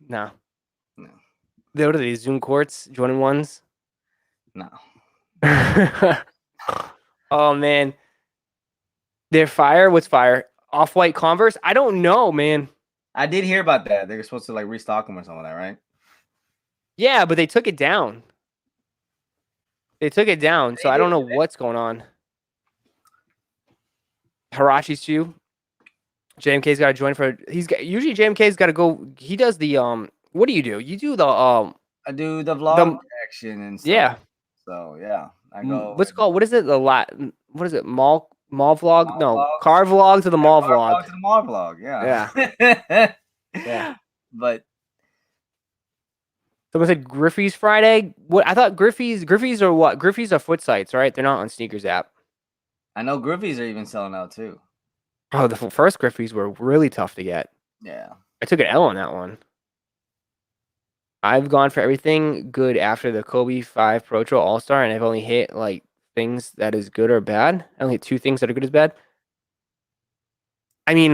No. What are these Zoom courts? Jordan ones? No. Oh man, they're fire. What's fire? Off-white Converse? I don't know, man. I did hear about that. They're supposed to like restock them or something like that, right? Yeah, but they took it down. So I don't know what's going on. Hirachi's shoe. JMK's got to join for. Usually JMK's got to go. He does the What do? You do the I do the vlog reaction and stuff. Yeah. So yeah, I go. What's it called? What is it? What is it? Mall Mall vlog? Mall No, vlog? car vlog to the mall Car vlog. vlog to the mall vlog. Yeah. Yeah. Yeah. But Someone said Griffey's Friday. What I thought Griffey's are what? Griffey's are foot sites, right? They're not on Sneakers app. I know Griffies are even selling out too. Oh, the first Griffey's were really tough to get. Yeah. I took an L on that one. I've gone for everything good after the Kobe 5 Protro All-Star, and I've only hit like things that is good or bad. I only hit 2 things that are good as bad. I mean,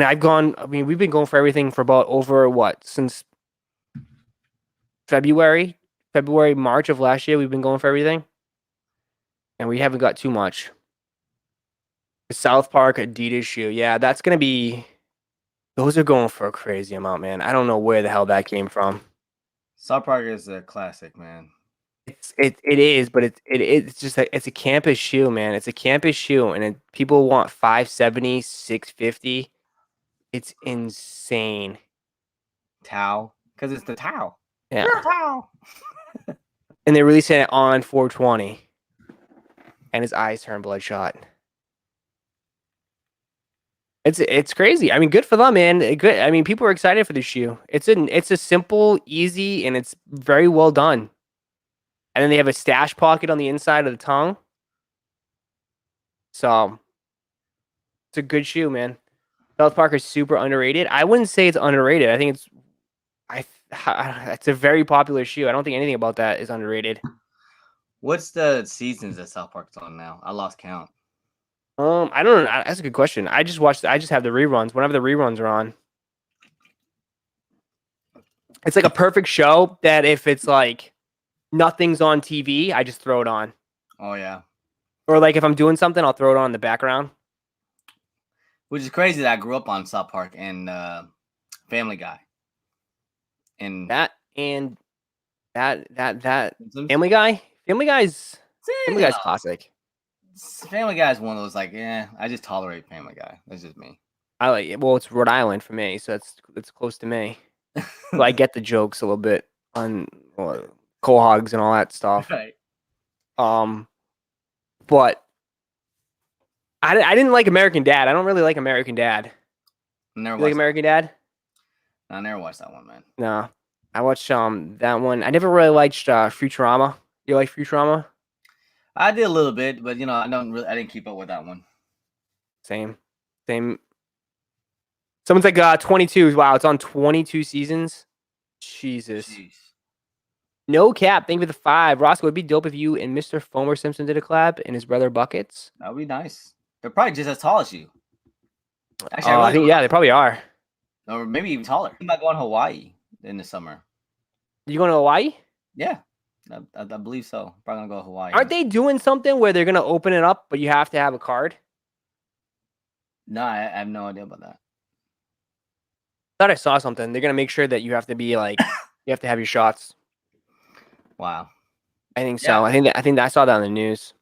we've been going for everything for about over what? Since February, March of last year, we've been going for everything. And we haven't got too much. The South Park Adidas shoe. Yeah, that's going to be, those are going for a crazy amount, man. I don't know where the hell that came from. South Park is a classic, man. It is, but it's just it's a campus shoe, man. It's a campus shoe, and people want 570, 650. It's insane. Towel, because it's the towel. Yeah, You're a towel. and they're releasing it on 420, and his eyes turn bloodshot. It's crazy. I mean, good for them, man. Good. I mean, people are excited for this shoe. It's a simple, easy, and it's very well done. And then they have a stash pocket on the inside of the tongue. So it's a good shoe, man. South Park is super underrated. I wouldn't say it's underrated. I think it's a very popular shoe. I don't think anything about that is underrated. What's the seasons that South Park's on now? I lost count. I don't know. That's a good question. I just have the reruns. Whenever the reruns are on, it's like a perfect show that if it's like nothing's on TV, I just throw it on. Oh yeah. Or like if I'm doing something, I'll throw it on in the background. Which is crazy that I grew up on South Park and Family Guy. And that Family Guy. Family Guy's classic. Family Guy is one of those like, I just tolerate Family Guy. That's just me. I like it. Well, it's Rhode Island for me, so it's close to me. So I get the jokes a little bit on cohogs and all that stuff. Right. But I didn't like American Dad. I don't really like American Dad. Never You like American Dad? No, I never watched that one, man. No. I watched that one. I never really liked Futurama. You like Futurama? I did a little bit, but I didn't keep up with that one. Same. Someone's like 22. Wow, it's on 22 seasons. Jesus. Jeez. No cap. Thank you for the 5. Roszko, it'd be dope if you and Mr. Fomer Simpson did a collab and his brother Buckets. That would be nice. They're probably just as tall as you. Actually, I think they probably are. Or maybe even taller. I might go on Hawaii in the summer. You going to Hawaii? Yeah, I believe so. Probably gonna go to Hawaii. Aren't they doing something where they're gonna open it up, but you have to have a card? No, I have no idea about that. Thought I saw something. They're gonna make sure that you have to be like you have to have your shots. Wow. I think so. I think I saw that on the news.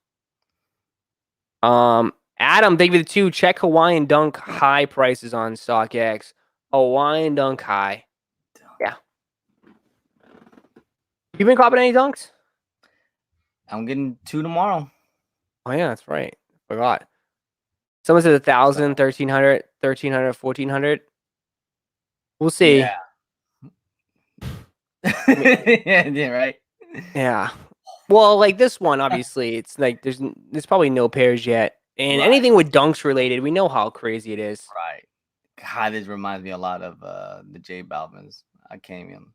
Adam, thank you for the 2. Check Hawaiian Dunk high prices on StockX. Hawaiian Dunk high. Yeah. You been copping any dunks? I'm getting 2 tomorrow. Oh yeah, that's right. Forgot. Someone said 1,000, 1,300, 1,300, 1,400. We'll see. Yeah. Yeah, right. Yeah. Well, like this one, obviously, it's like there's probably no pairs yet. And Right. anything with dunks related, we know how crazy it is. Right. God, this reminds me a lot of the J Balvins. I can't even.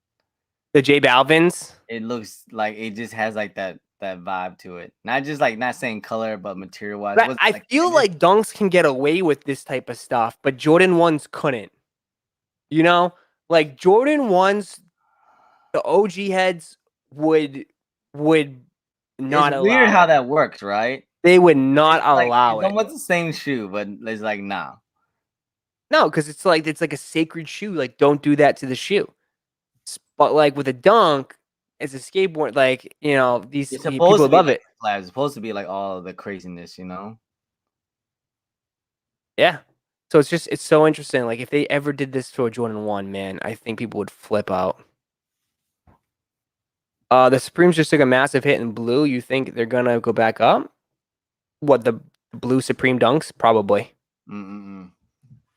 The J Balvins. It looks like it just has like that vibe to it. Not just like not saying color, but material wise. But I feel like dunks can get away with this type of stuff, but Jordan 1s couldn't. You know, like Jordan 1s, the OG heads would not it's allow. weird how that works, right? They would not It's like, allow it's it. almost the same shoe, but it's like nah. No, because it's like a sacred shoe. Like, don't do that to the shoe. But like with a dunk, it's a skateboard. Like these people love it. It's supposed to be like all the craziness, Yeah. So it's so interesting. Like if they ever did this to a Jordan 1, man, I think people would flip out. The Supremes just took a massive hit in blue. You think they're gonna go back up? What the Blue Supreme Dunks, probably. Mm-mm-mm.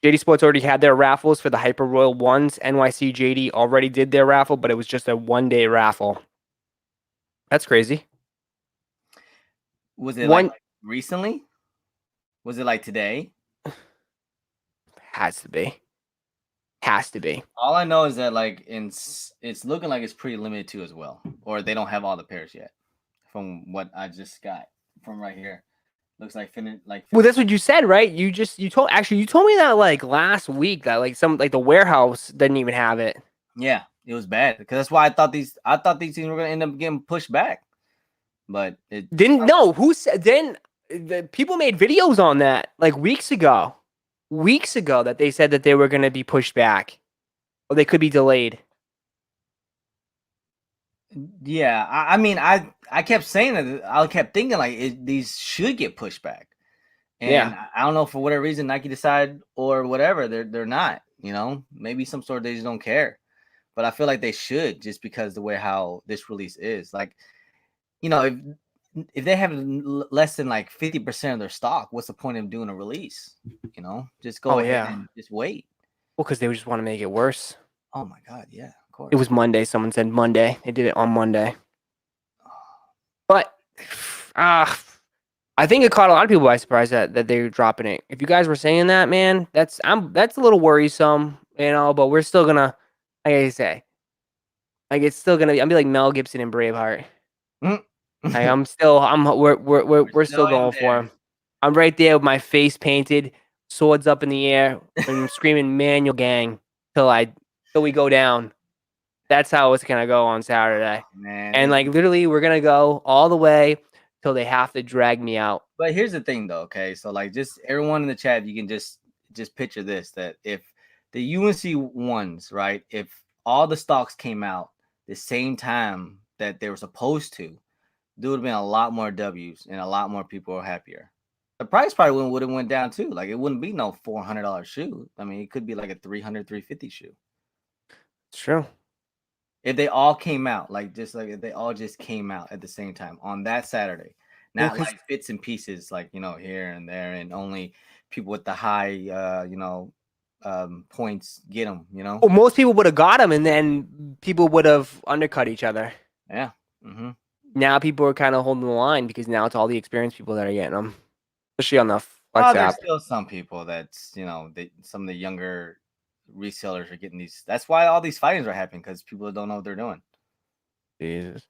JD Sports already had their raffles for the Hyper Royal ones. NYC JD already did their raffle, but it was just a 1-day raffle. That's crazy. Was it One like recently? Was it like today? has to be. Has to be. All I know is that like it's looking like it's pretty limited too as well, or they don't have all the pairs yet. From what I just got from right here, looks like Well, that's what you said, right? You told me that like last week that like the warehouse didn't even have it. Yeah, it was bad because that's why I thought these things were gonna end up getting pushed back, but it Didn't know who said. Then the people made videos on that like weeks ago that they said that they were going to be pushed back or they could be delayed. Yeah, I mean, I kept saying that. I kept thinking like these should get pushed back, and Yeah. I don't know for whatever reason Nike decided or whatever they're not. You know, maybe some sort of they just don't care, but I feel like they should just because the way how this release is. Like, you know, if they have less than like 50% of their stock, what's the point of doing a release? You know, just go Oh ahead yeah. and just wait. Well, because they just want to make it worse. Oh my God, yeah, of course. It was Monday. Someone said Monday. They did it on Monday. But I think it caught a lot of people by surprise that they were dropping it. If you guys were saying that, man, that's a little worrisome, you know. But we're still gonna, like I say, like it's still gonna. I'll be like Mel Gibson in Braveheart. Mm. Like we're still still in going for there. him. I'm right there with my face painted, swords up in the air, and screaming "Manual Gang" till we go down. That's how it's gonna go on Saturday. Man, And like literally, we're gonna go all the way till they have to drag me out. but here's the thing though, okay? So like just everyone in the chat, you can just picture this, that if the UNC ones, right? If all the stocks came out the same time that they were supposed to, there would have been a lot more W's and a lot more people are happier. The price probably would have went down too. Like it wouldn't be no $400 shoe. I mean, it could be like a 300, 350 shoe. It's true. If they all came out, like just like if they all just came out at the same time on that Saturday, not like bits and pieces, like here and there, and only people with the high, points get them. Well, most people would have got them, and then people would have undercut each other. Yeah. Mm-hmm. Now people are kind of holding the line because now it's all the experienced people that are getting them, especially on the Flex app. There's still some people that's some of the younger resellers are getting these. That's why all these fightings are happening, because people don't know what they're doing. Jesus.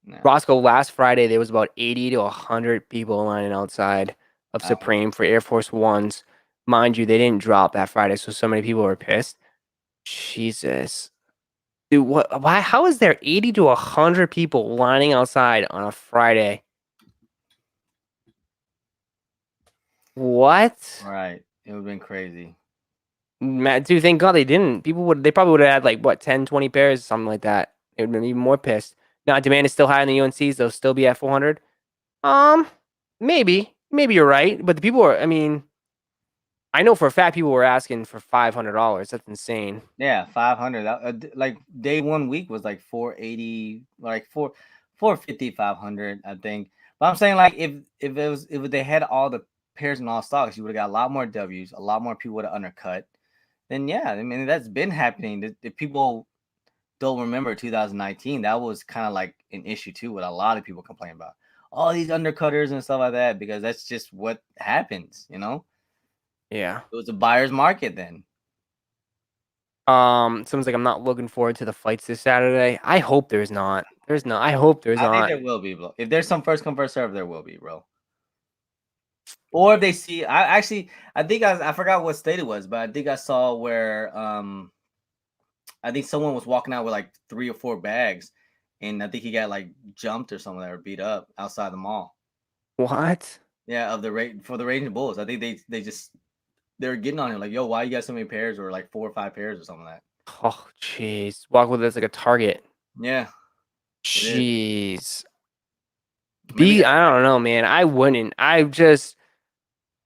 Yeah. Roszko, last Friday there was about 80 to 100 people lining outside of Supreme for Air Force Ones. Mind you, they didn't drop that Friday, so many people were pissed. Jesus. Dude, what? Why? How is there 80 to 100 people lining outside on a Friday? What? Right. It would have been crazy. Dude, thank God they didn't. They probably would have had like what 10, 20 pairs, something like that. It would have been even more pissed. Now demand is still high in the UNCs. They'll still be at 400. Maybe you're right, but the people are. I mean, I know for a fact people were asking for $500. That's insane. Yeah, 500. Like day 1 week was like 480, like 450, 500, I think. But I'm saying like if they had all the pairs in all stocks, you would have got a lot more W's, a lot more people would have undercut. Then yeah, I mean that's been happening. If people don't remember 2019, that was kind of like an issue too, with a lot of people complaining about all these undercutters and stuff like that, because that's just what happens, Yeah. It was a buyer's market then. Someone's like, I'm not looking forward to the fights this Saturday. I hope there's not. There's not. I hope there's not. I think there will be, bro. If there's some first come first serve, there will be, bro. Or if they see, I think I forgot what state it was, but I think I saw where I think someone was walking out with like 3 or 4 bags, and I think he got like jumped or something, or beat up outside the mall. What? Yeah, for the Raging Bulls. I think they were getting on him like, yo, why you got so many pairs, or like 4 or 5 pairs or something like that. Oh, jeez. Walk with us like a target. Yeah. Jeez. I don't know, man. I wouldn't. If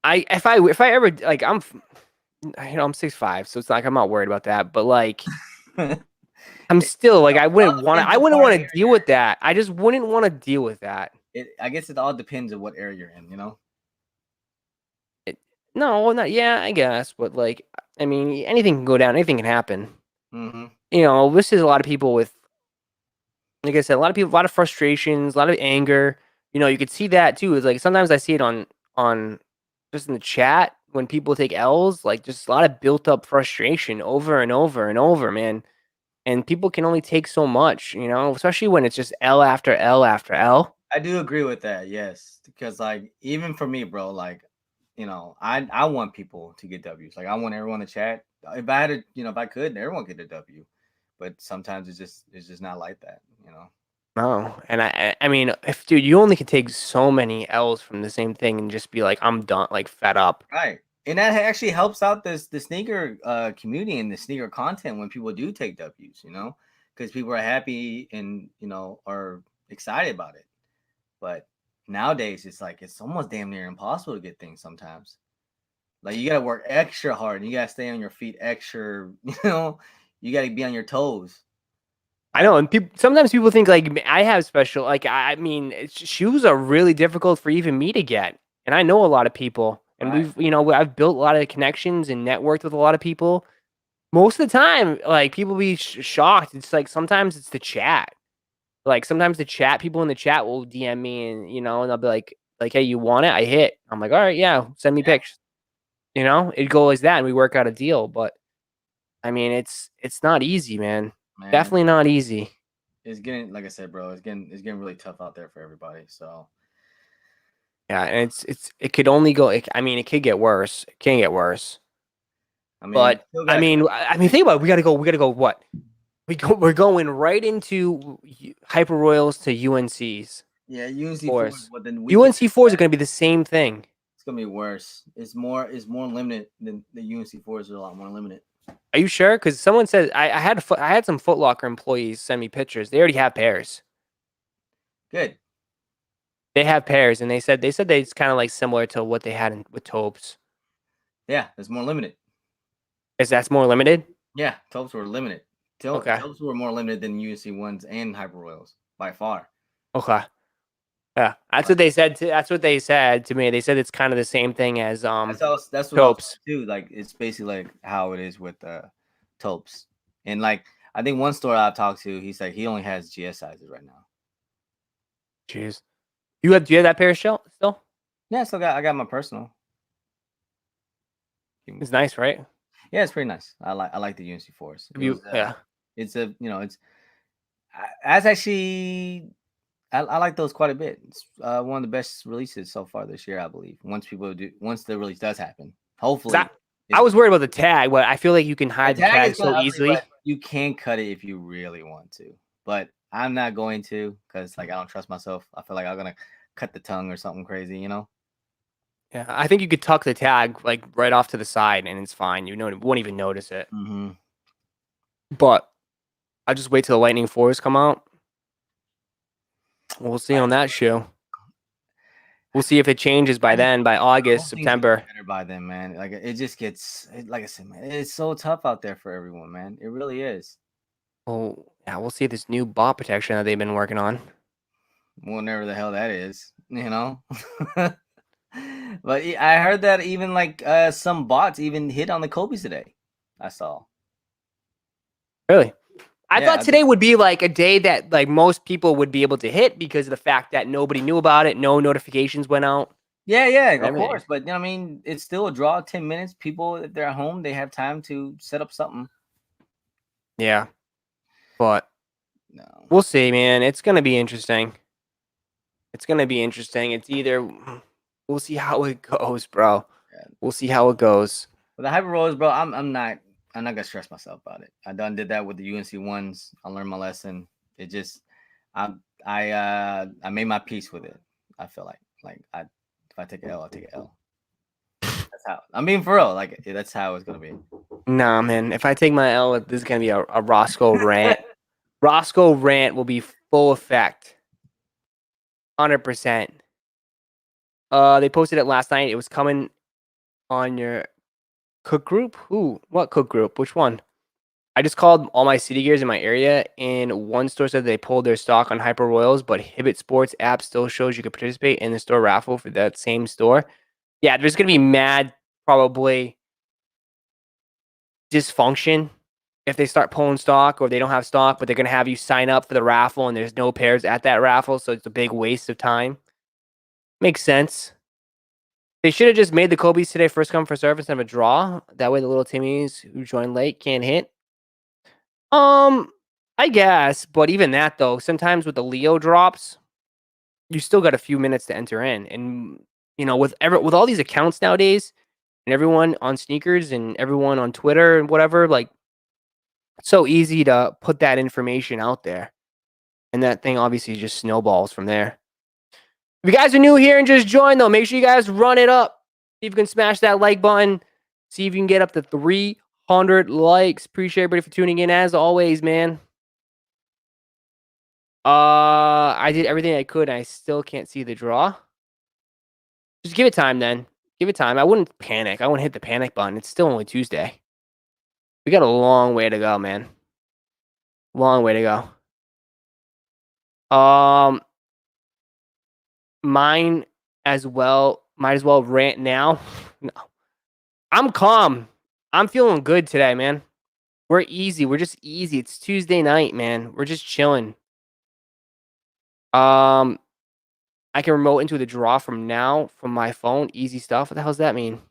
I ever like I'm 6'5", so it's like I'm not worried about that. But like I'm still like I wouldn't want to deal with that. I just wouldn't want to deal with that. I guess it all depends on what area you're in, No, not yeah, I guess, but like, I mean, anything can go down, anything can happen. Mm-hmm. You know, this is a lot of people with, like I said, a lot of people, a lot of frustrations, a lot of anger. You know, you could see that too. It's like sometimes I see it on just in the chat when people take L's, like just a lot of built up frustration over and over and over, man. And people can only take so much, you know, especially when it's just L after L after L. I do agree with that, yes. Because like even for me, bro, like I want people to get W's. Like I want everyone to chat. If I had to, if I could, everyone get a W. But sometimes it's just not like that, you know. No, and I mean, if dude, you only can take so many L's from the same thing and just be like, I'm done, like fed up. Right. And that actually helps out the sneaker community and the sneaker content when people do take W's, because people are happy and are excited about it. But nowadays it's like it's almost damn near impossible to get things sometimes. Like you gotta work extra hard and you gotta stay on your feet extra, you gotta be on your toes. I Like, know, and sometimes people think like I have special. Like I mean, shoes are really difficult for even me to get, and I know a lot of people, and right. I've built a lot of connections and networked with a lot of people. Most of the time, like people be shocked. It's like sometimes it's the chat. Like sometimes the chat people in the chat will DM me, and and they'll be like, hey, you want it? I hit. I'm like, all right, yeah, send me Yeah, pics. It'd go as that, and we work out a deal. But I mean, it's not easy, man. man. Definitely not easy. It's getting, like I said, bro, it's getting really tough out there for everybody. So Yeah, and it could only go. I mean, it could get worse. It can get worse. I mean, But still I got mean, think about it. We got to go. We got to go. What we're going right into Hyper Royals to UNC's yeah, UNC four, fours. but then weekend UNC fours are going to be the same thing. it's gonna be worse. It's more limited than the UNC fours are a lot more limited. Are you sure? Because someone said I had some Foot Locker employees send me pictures. They already have pairs. Good. They have pairs, and they said it's kind of like similar to what they had with Taubes. Yeah, it's more limited. Is that's more limited? Yeah, Taubes were limited. Okay. Taubes were more limited than UNC ones and Hyper Royals by far. Okay. Yeah, that's what they said. That's what they said to me. They said it's kind of the same thing as That's what I was Taubes. too. Like it's basically like how it is with Taubes. And like I think one store I've talked to, he's like he only has GS sizes right now. Jeez. Do you have that pair still? Yeah, I got my personal. It's nice, right? Yeah, it's pretty nice. I like the UNC fours. Have you yeah. It's a it's that's actually I like those quite a bit. It's one of the best releases so far this year, I believe. Once the release does happen, 'Cause hopefully. I was worried about the tag, but I feel like you can The hide the tag tag is kind so of ugly, but easily. you can cut it if you really want to. But I'm not going to because like I don't trust myself. I feel like I'm gonna cut the tongue or something crazy. Yeah, I think you could tuck the tag like right off to the side and it's fine. You won't even notice it. Mm-hmm. But I'll just wait till the Lightning Fours come out. We'll see on that shoe. We'll see if it changes by then, by I August, hope things get September. better by then, man. Like it just gets, like I said, man, it's so tough out there for everyone, man. It really is. Oh, yeah, we'll see this new bot protection that they've been working on. Whatever the hell that is. But I heard that even like some bots even hit on the Kobe's today. I saw. Really? I Yeah, thought today would be like a day that like most people would be able to hit because of the fact that nobody knew about it, no notifications went out. yeah, And of everything. course. But I mean, it's still a draw. 10 minutes. People, if they're at home, they have time to set up something. Yeah. But No. we'll see, man. It's gonna be interesting. It's gonna be interesting. It's either we'll see how it goes, bro. Yeah. We'll see how it goes. But the hyper rolls, bro, I'm not gonna stress myself about it. I done did that with the UNC ones. I learned my lesson. It just I made my peace with it. I feel like if I take an L, I'll take an L. That's how I'm being for real. Like that's how it's gonna be. Nah, man. If I take my L, this is gonna be a Roszko rant. Roszko rant will be full effect. 100%. They posted it last night. It was coming on your cook group. Who? What cook group? Which one? I just called all my city gears in my area, and one store said they pulled their stock on Hyper Royals, but Hibbett Sports app still shows you can participate in the store raffle for that same store. Yeah, there's gonna be mad probably dysfunction if they start pulling stock or they don't have stock, but they're going to have you sign up for the raffle and there's no pairs at that raffle. So it's a big waste of time. Makes sense. They should have just made the Kobe's today first come, first serve instead of a draw. That way the little Timmies who joined late can't hit. I guess, but even that though, sometimes with the Leo drops, you still got a few minutes to enter in. And you know, with all these accounts nowadays and everyone on sneakers and everyone on Twitter and whatever, like it's so easy to put that information out there. And that thing obviously just snowballs from there. If you guys are new here and just joined, though, make sure you guys run it up. See if you can smash that like button. See if you can get up to 300 likes. Appreciate everybody for tuning in as always, man. I did everything I could, and I still can't see the draw. Just give it time, then. Give it time. I wouldn't panic. I wouldn't hit the panic button. It's still only Tuesday. We got a long way to go, man. Long way to go. Mine as well. Might as well rant now. No. I'm calm. I'm feeling good today, man. We're easy. We're just easy. It's Tuesday night, man. We're just chilling. I can remote into the draw from now from my phone. Easy stuff. What the hell does that mean?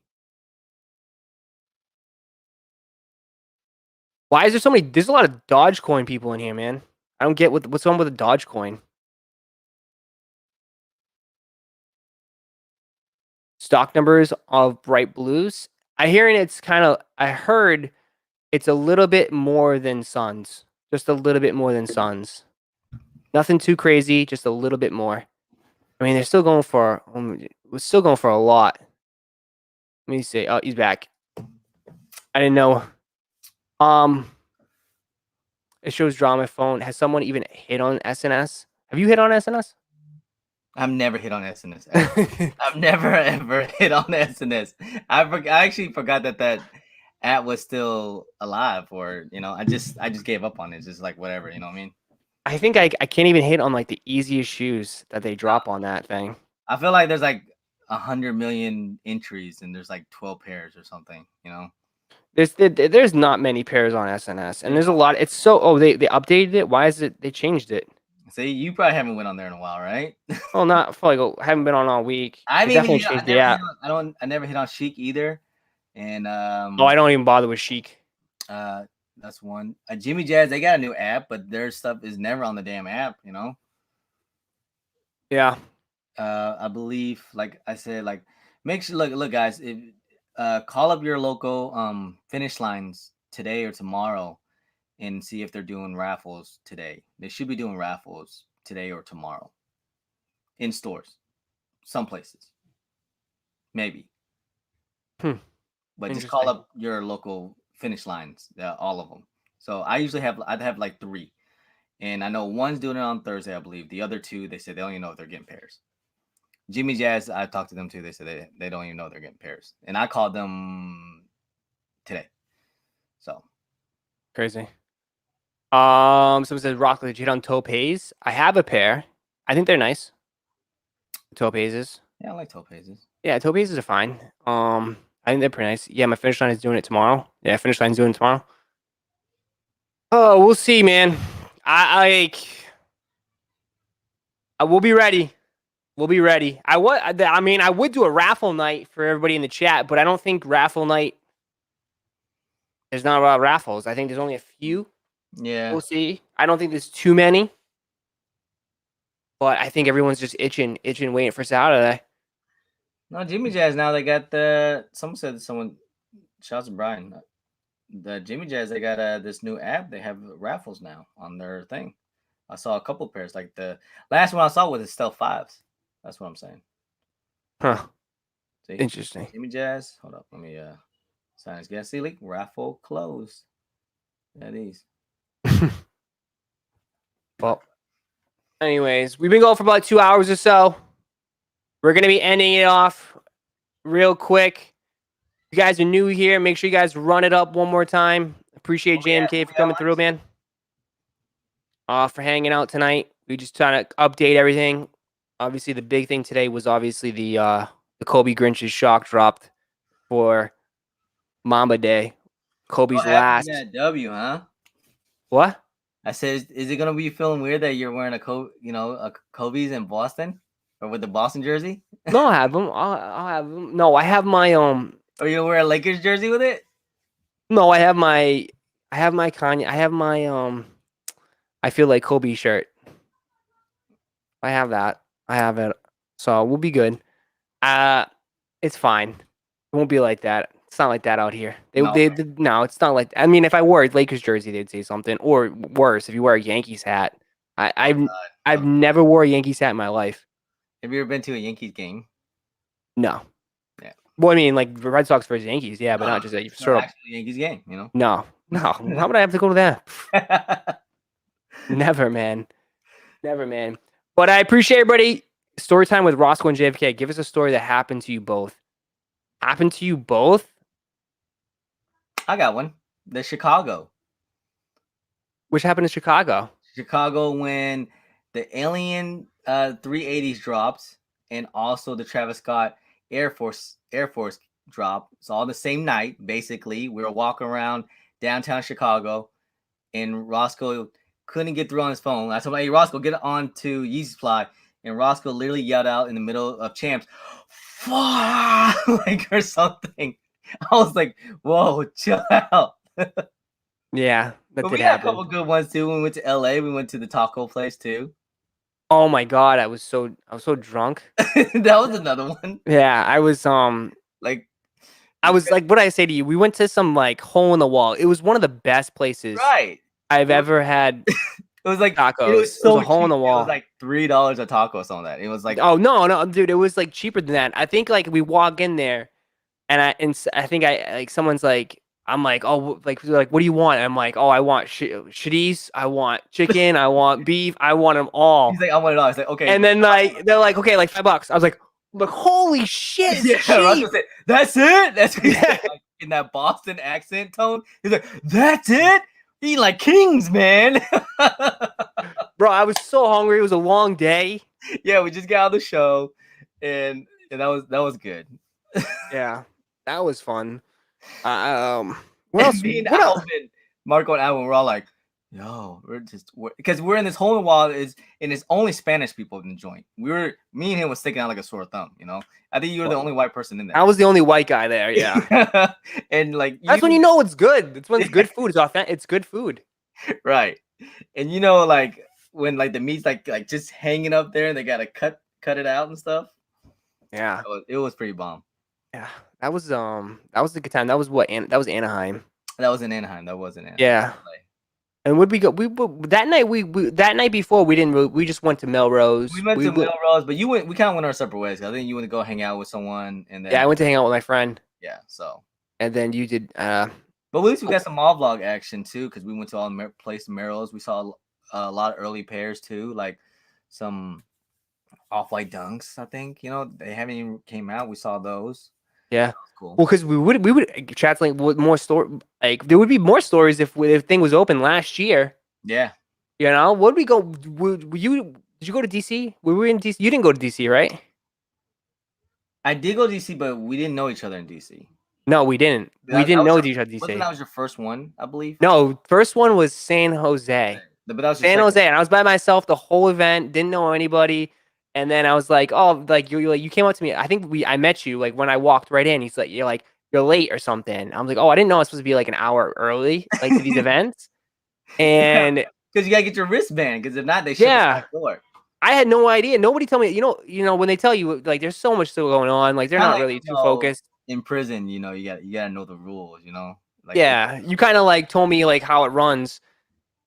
Why is there so many? There's a lot of Dogecoin people in here, man. I don't get what's on with the Dogecoin. Stock numbers of bright blues. I heard it's a little bit more than Suns. Just a little bit more than Suns. Nothing too crazy, just a little bit more. I mean, they're still going for we're still going for a lot. Let me see. Oh, he's back. I didn't know. It shows draw on my phone. Has someone even hit on SNS? Have you hit on SNS? I've never hit on SNS. I've never ever hit on SNS. I actually forgot that app was still alive, or I just gave up on it. It's just like whatever, you know what I mean? I think I can't even hit on like the easiest shoes that they drop on that thing. I feel like there's like 100 million entries and there's like 12 pairs or something, There's not many pairs on SNS, and there's a lot. It's so they updated it. Why is it they changed it? See, you probably haven't went on there in a while, right? Well, not for like I haven't been on all week. I definitely changed the app. I never hit on Chic either, and I don't even bother with Chic. That's one. Jimmy Jazz, they got a new app, but their stuff is never on the damn app, Yeah. I believe, like I said, like make sure look guys, if call up your local finish lines today or tomorrow and see if they're doing raffles today. They should be doing raffles today or tomorrow in stores, some places, maybe. But just call up your local finish lines, all of them. So I'd have like 3, and I know one's doing it on Thursday, I believe. The other 2, they said they don't even know if they're getting pairs. Jimmy Jazz, I talked to them too. They said they don't even know they're getting pairs, and I called them today. So crazy. Someone says Rock, did you hit on Topaz? I have a pair. I think they're nice. Topazes. Yeah, I like Topazes. Yeah, Topazes are fine. I think they're pretty nice. Yeah, my finish line is doing it tomorrow. Yeah, finish line's doing it tomorrow. Oh, we'll see, man. I will be ready. We'll be ready. I would do a raffle night for everybody in the chat, but I don't think raffle night. There's not a lot of raffles. I think there's only a few. Yeah, we'll see. I don't think there's too many, but I think everyone's just itching, waiting for Saturday. No, Jimmy Jazz now they got someone shouts to Brian. The Jimmy Jazz, they got this new app. They have raffles now on their thing. I saw a couple pairs. Like the last one I saw was the Stealth 5s. That's what I'm saying. Huh. See? Interesting. Jimmy Jazz. Hold up. Let me sign this gas ceiling. Raffle closed. Yeah, these. Well, anyways, we've been going for about 2 hours or so. We're going to be ending it off real quick. If you guys are new here, make sure you guys run it up one more time. Appreciate JMK for coming through, man. For hanging out tonight. We just trying to update everything. Obviously, the big thing today was obviously the Kobe Grinch's shock dropped. for Mamba Day, Kobe's What happened to last. that W, huh? What? I said, is it gonna be feeling weird that you're wearing a Kobe's in Boston, or with the Boston jersey, No, I have them. I'll have them. No, I have my or you wear a Lakers jersey with it? No, I have my Kanye. I have my I feel like Kobe shirt. I have that. I have it. So we'll be good. Uh, it's fine. It won't be like that. It's not like that out here. No. No, it's not like. I mean, if I wore a Lakers jersey, they'd say something. Or worse, if you wear a Yankees hat. I, Oh I've God. I've Okay. never wore a Yankees hat in my life. Have you ever been to a Yankees game? No. Yeah. Well, I mean, like the Red Sox versus Yankees, yeah, but not just a It's an sort of. actual Yankees game, No, no. How would I have to go to that? Never, man. Never, man. But I appreciate everybody. Story time with Roszko and JFK. Give us a story that happened to you both. Happened to you both? I got one. The Chicago. Which happened in Chicago? Chicago when the Alien 380s dropped, and also the Travis Scott Air Force drop. It's all the same night, basically. We were walking around downtown Chicago, and Roszko couldn't get through on his phone. I told him, hey, Roszko, get on to Yeezy Supply. And Roszko literally yelled out in the middle of Champs, fuck, like, or something. I was like, whoa, chill out. Yeah, that But we did had a happen. couple good ones too. When we went to LA, we went to the taco place too. Oh my god, I was so drunk. That was another one. Yeah, I was Like, like, what did I say to you? We went to some like hole in the wall. It was one of the best places right. I've ever had It was like tacos. it was It was so a hole in cheap. the It wall. was like $3 a taco or something like that. It was like, Oh no, dude, it was like cheaper than that. I think like we walk in there and I think I like someone's like I'm like, oh, like they're like, what do you want? And I'm like, oh, I want shitties, I want chicken, I want beef, I want them all. he's like, I want it all. He's like, okay. And then like they're like, okay, like $5. I was like, holy shit, it's Yeah, cheap. Russell said, that's it. That's what he Yeah. said, like, in that Boston accent tone. He's like, that's it. Eat like kings, man. Bro, I was so hungry. It was a long day. Yeah, we just got out of the show, and that was good. Yeah, that was fun. What else? Me and What else? Alvin, Marco and Alvin, we're all like, yo, because we're in this hole in the wall and it's only Spanish people in the joint. Me and him was sticking out like a sore thumb, I think you were the only white person in there. I was the only white guy there. Yeah, and like that's when you know it's good. It's when it's good food. It's authentic. It's good food. Right. And like when like the meat's like just hanging up there and they gotta cut it out and stuff. Yeah, it was pretty bomb. yeah. That was a good time. That was that was Anaheim. That was in Anaheim. That wasn't Anaheim. Yeah. And would we go? That night that night before we didn't. We just went to Melrose. We went to Melrose, but we kind of went our separate ways. I think you went to go hang out with someone, and then I went to hang out with my friend. Yeah. So. And then you did. But at least we got some mall vlog action too, because we went to all the place in Melrose. We saw a lot of early pairs too, like some off-white dunks. I think they haven't even came out. We saw those. Yeah. Cool. Well, because we would chat like with more like there would be more stories if thing was open last year. Yeah. Would we go? Did you go to DC? We were in DC. You didn't go to DC, right? I did go to DC, but we didn't know each other in DC. No, we didn't. We didn't know each other in DC. Wasn't that was your first one, I believe? No, first one was San Jose. But that was San Jose, and I was by myself the whole event. Didn't know anybody. And then I was like, oh, like you came up to me. I think I met you like when I walked right in. He's like, you're late or something. I'm like, oh, I didn't know I was supposed to be like an hour early, like to these events. And because you gotta get your wristband, because if not, they shut the back door. I had no idea. Nobody told me. When they tell you like there's so much still going on, like they're not really too focused. In prison, you gotta know the rules. Like, yeah, you kind of like told me like how it runs.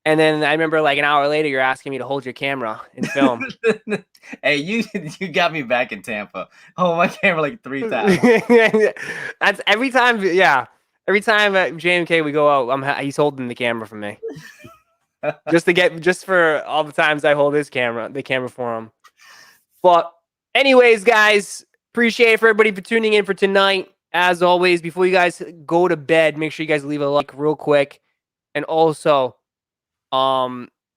And then I remember like an hour later, you're asking me to hold your camera and film. Hey, you got me back in Tampa. Hold my camera like 3 times. That's every time. Yeah, every time at JMK we go out, he's holding the camera for me, just for all the times I hold the camera for him. But anyways, guys, appreciate it for everybody for tuning in for tonight. As always, before you guys go to bed, make sure you guys leave a like real quick, and also.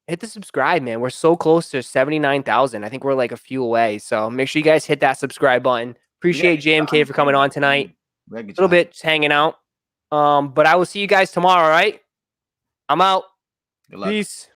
Hit the subscribe, man. We're so close to 79,000. I think we're like a few away. So make sure you guys hit that subscribe button. Appreciate JMK for coming on tonight. Yeah, A good little job. bit, just hanging out. But I will see you guys tomorrow, all right? I'm out. Good luck. Peace.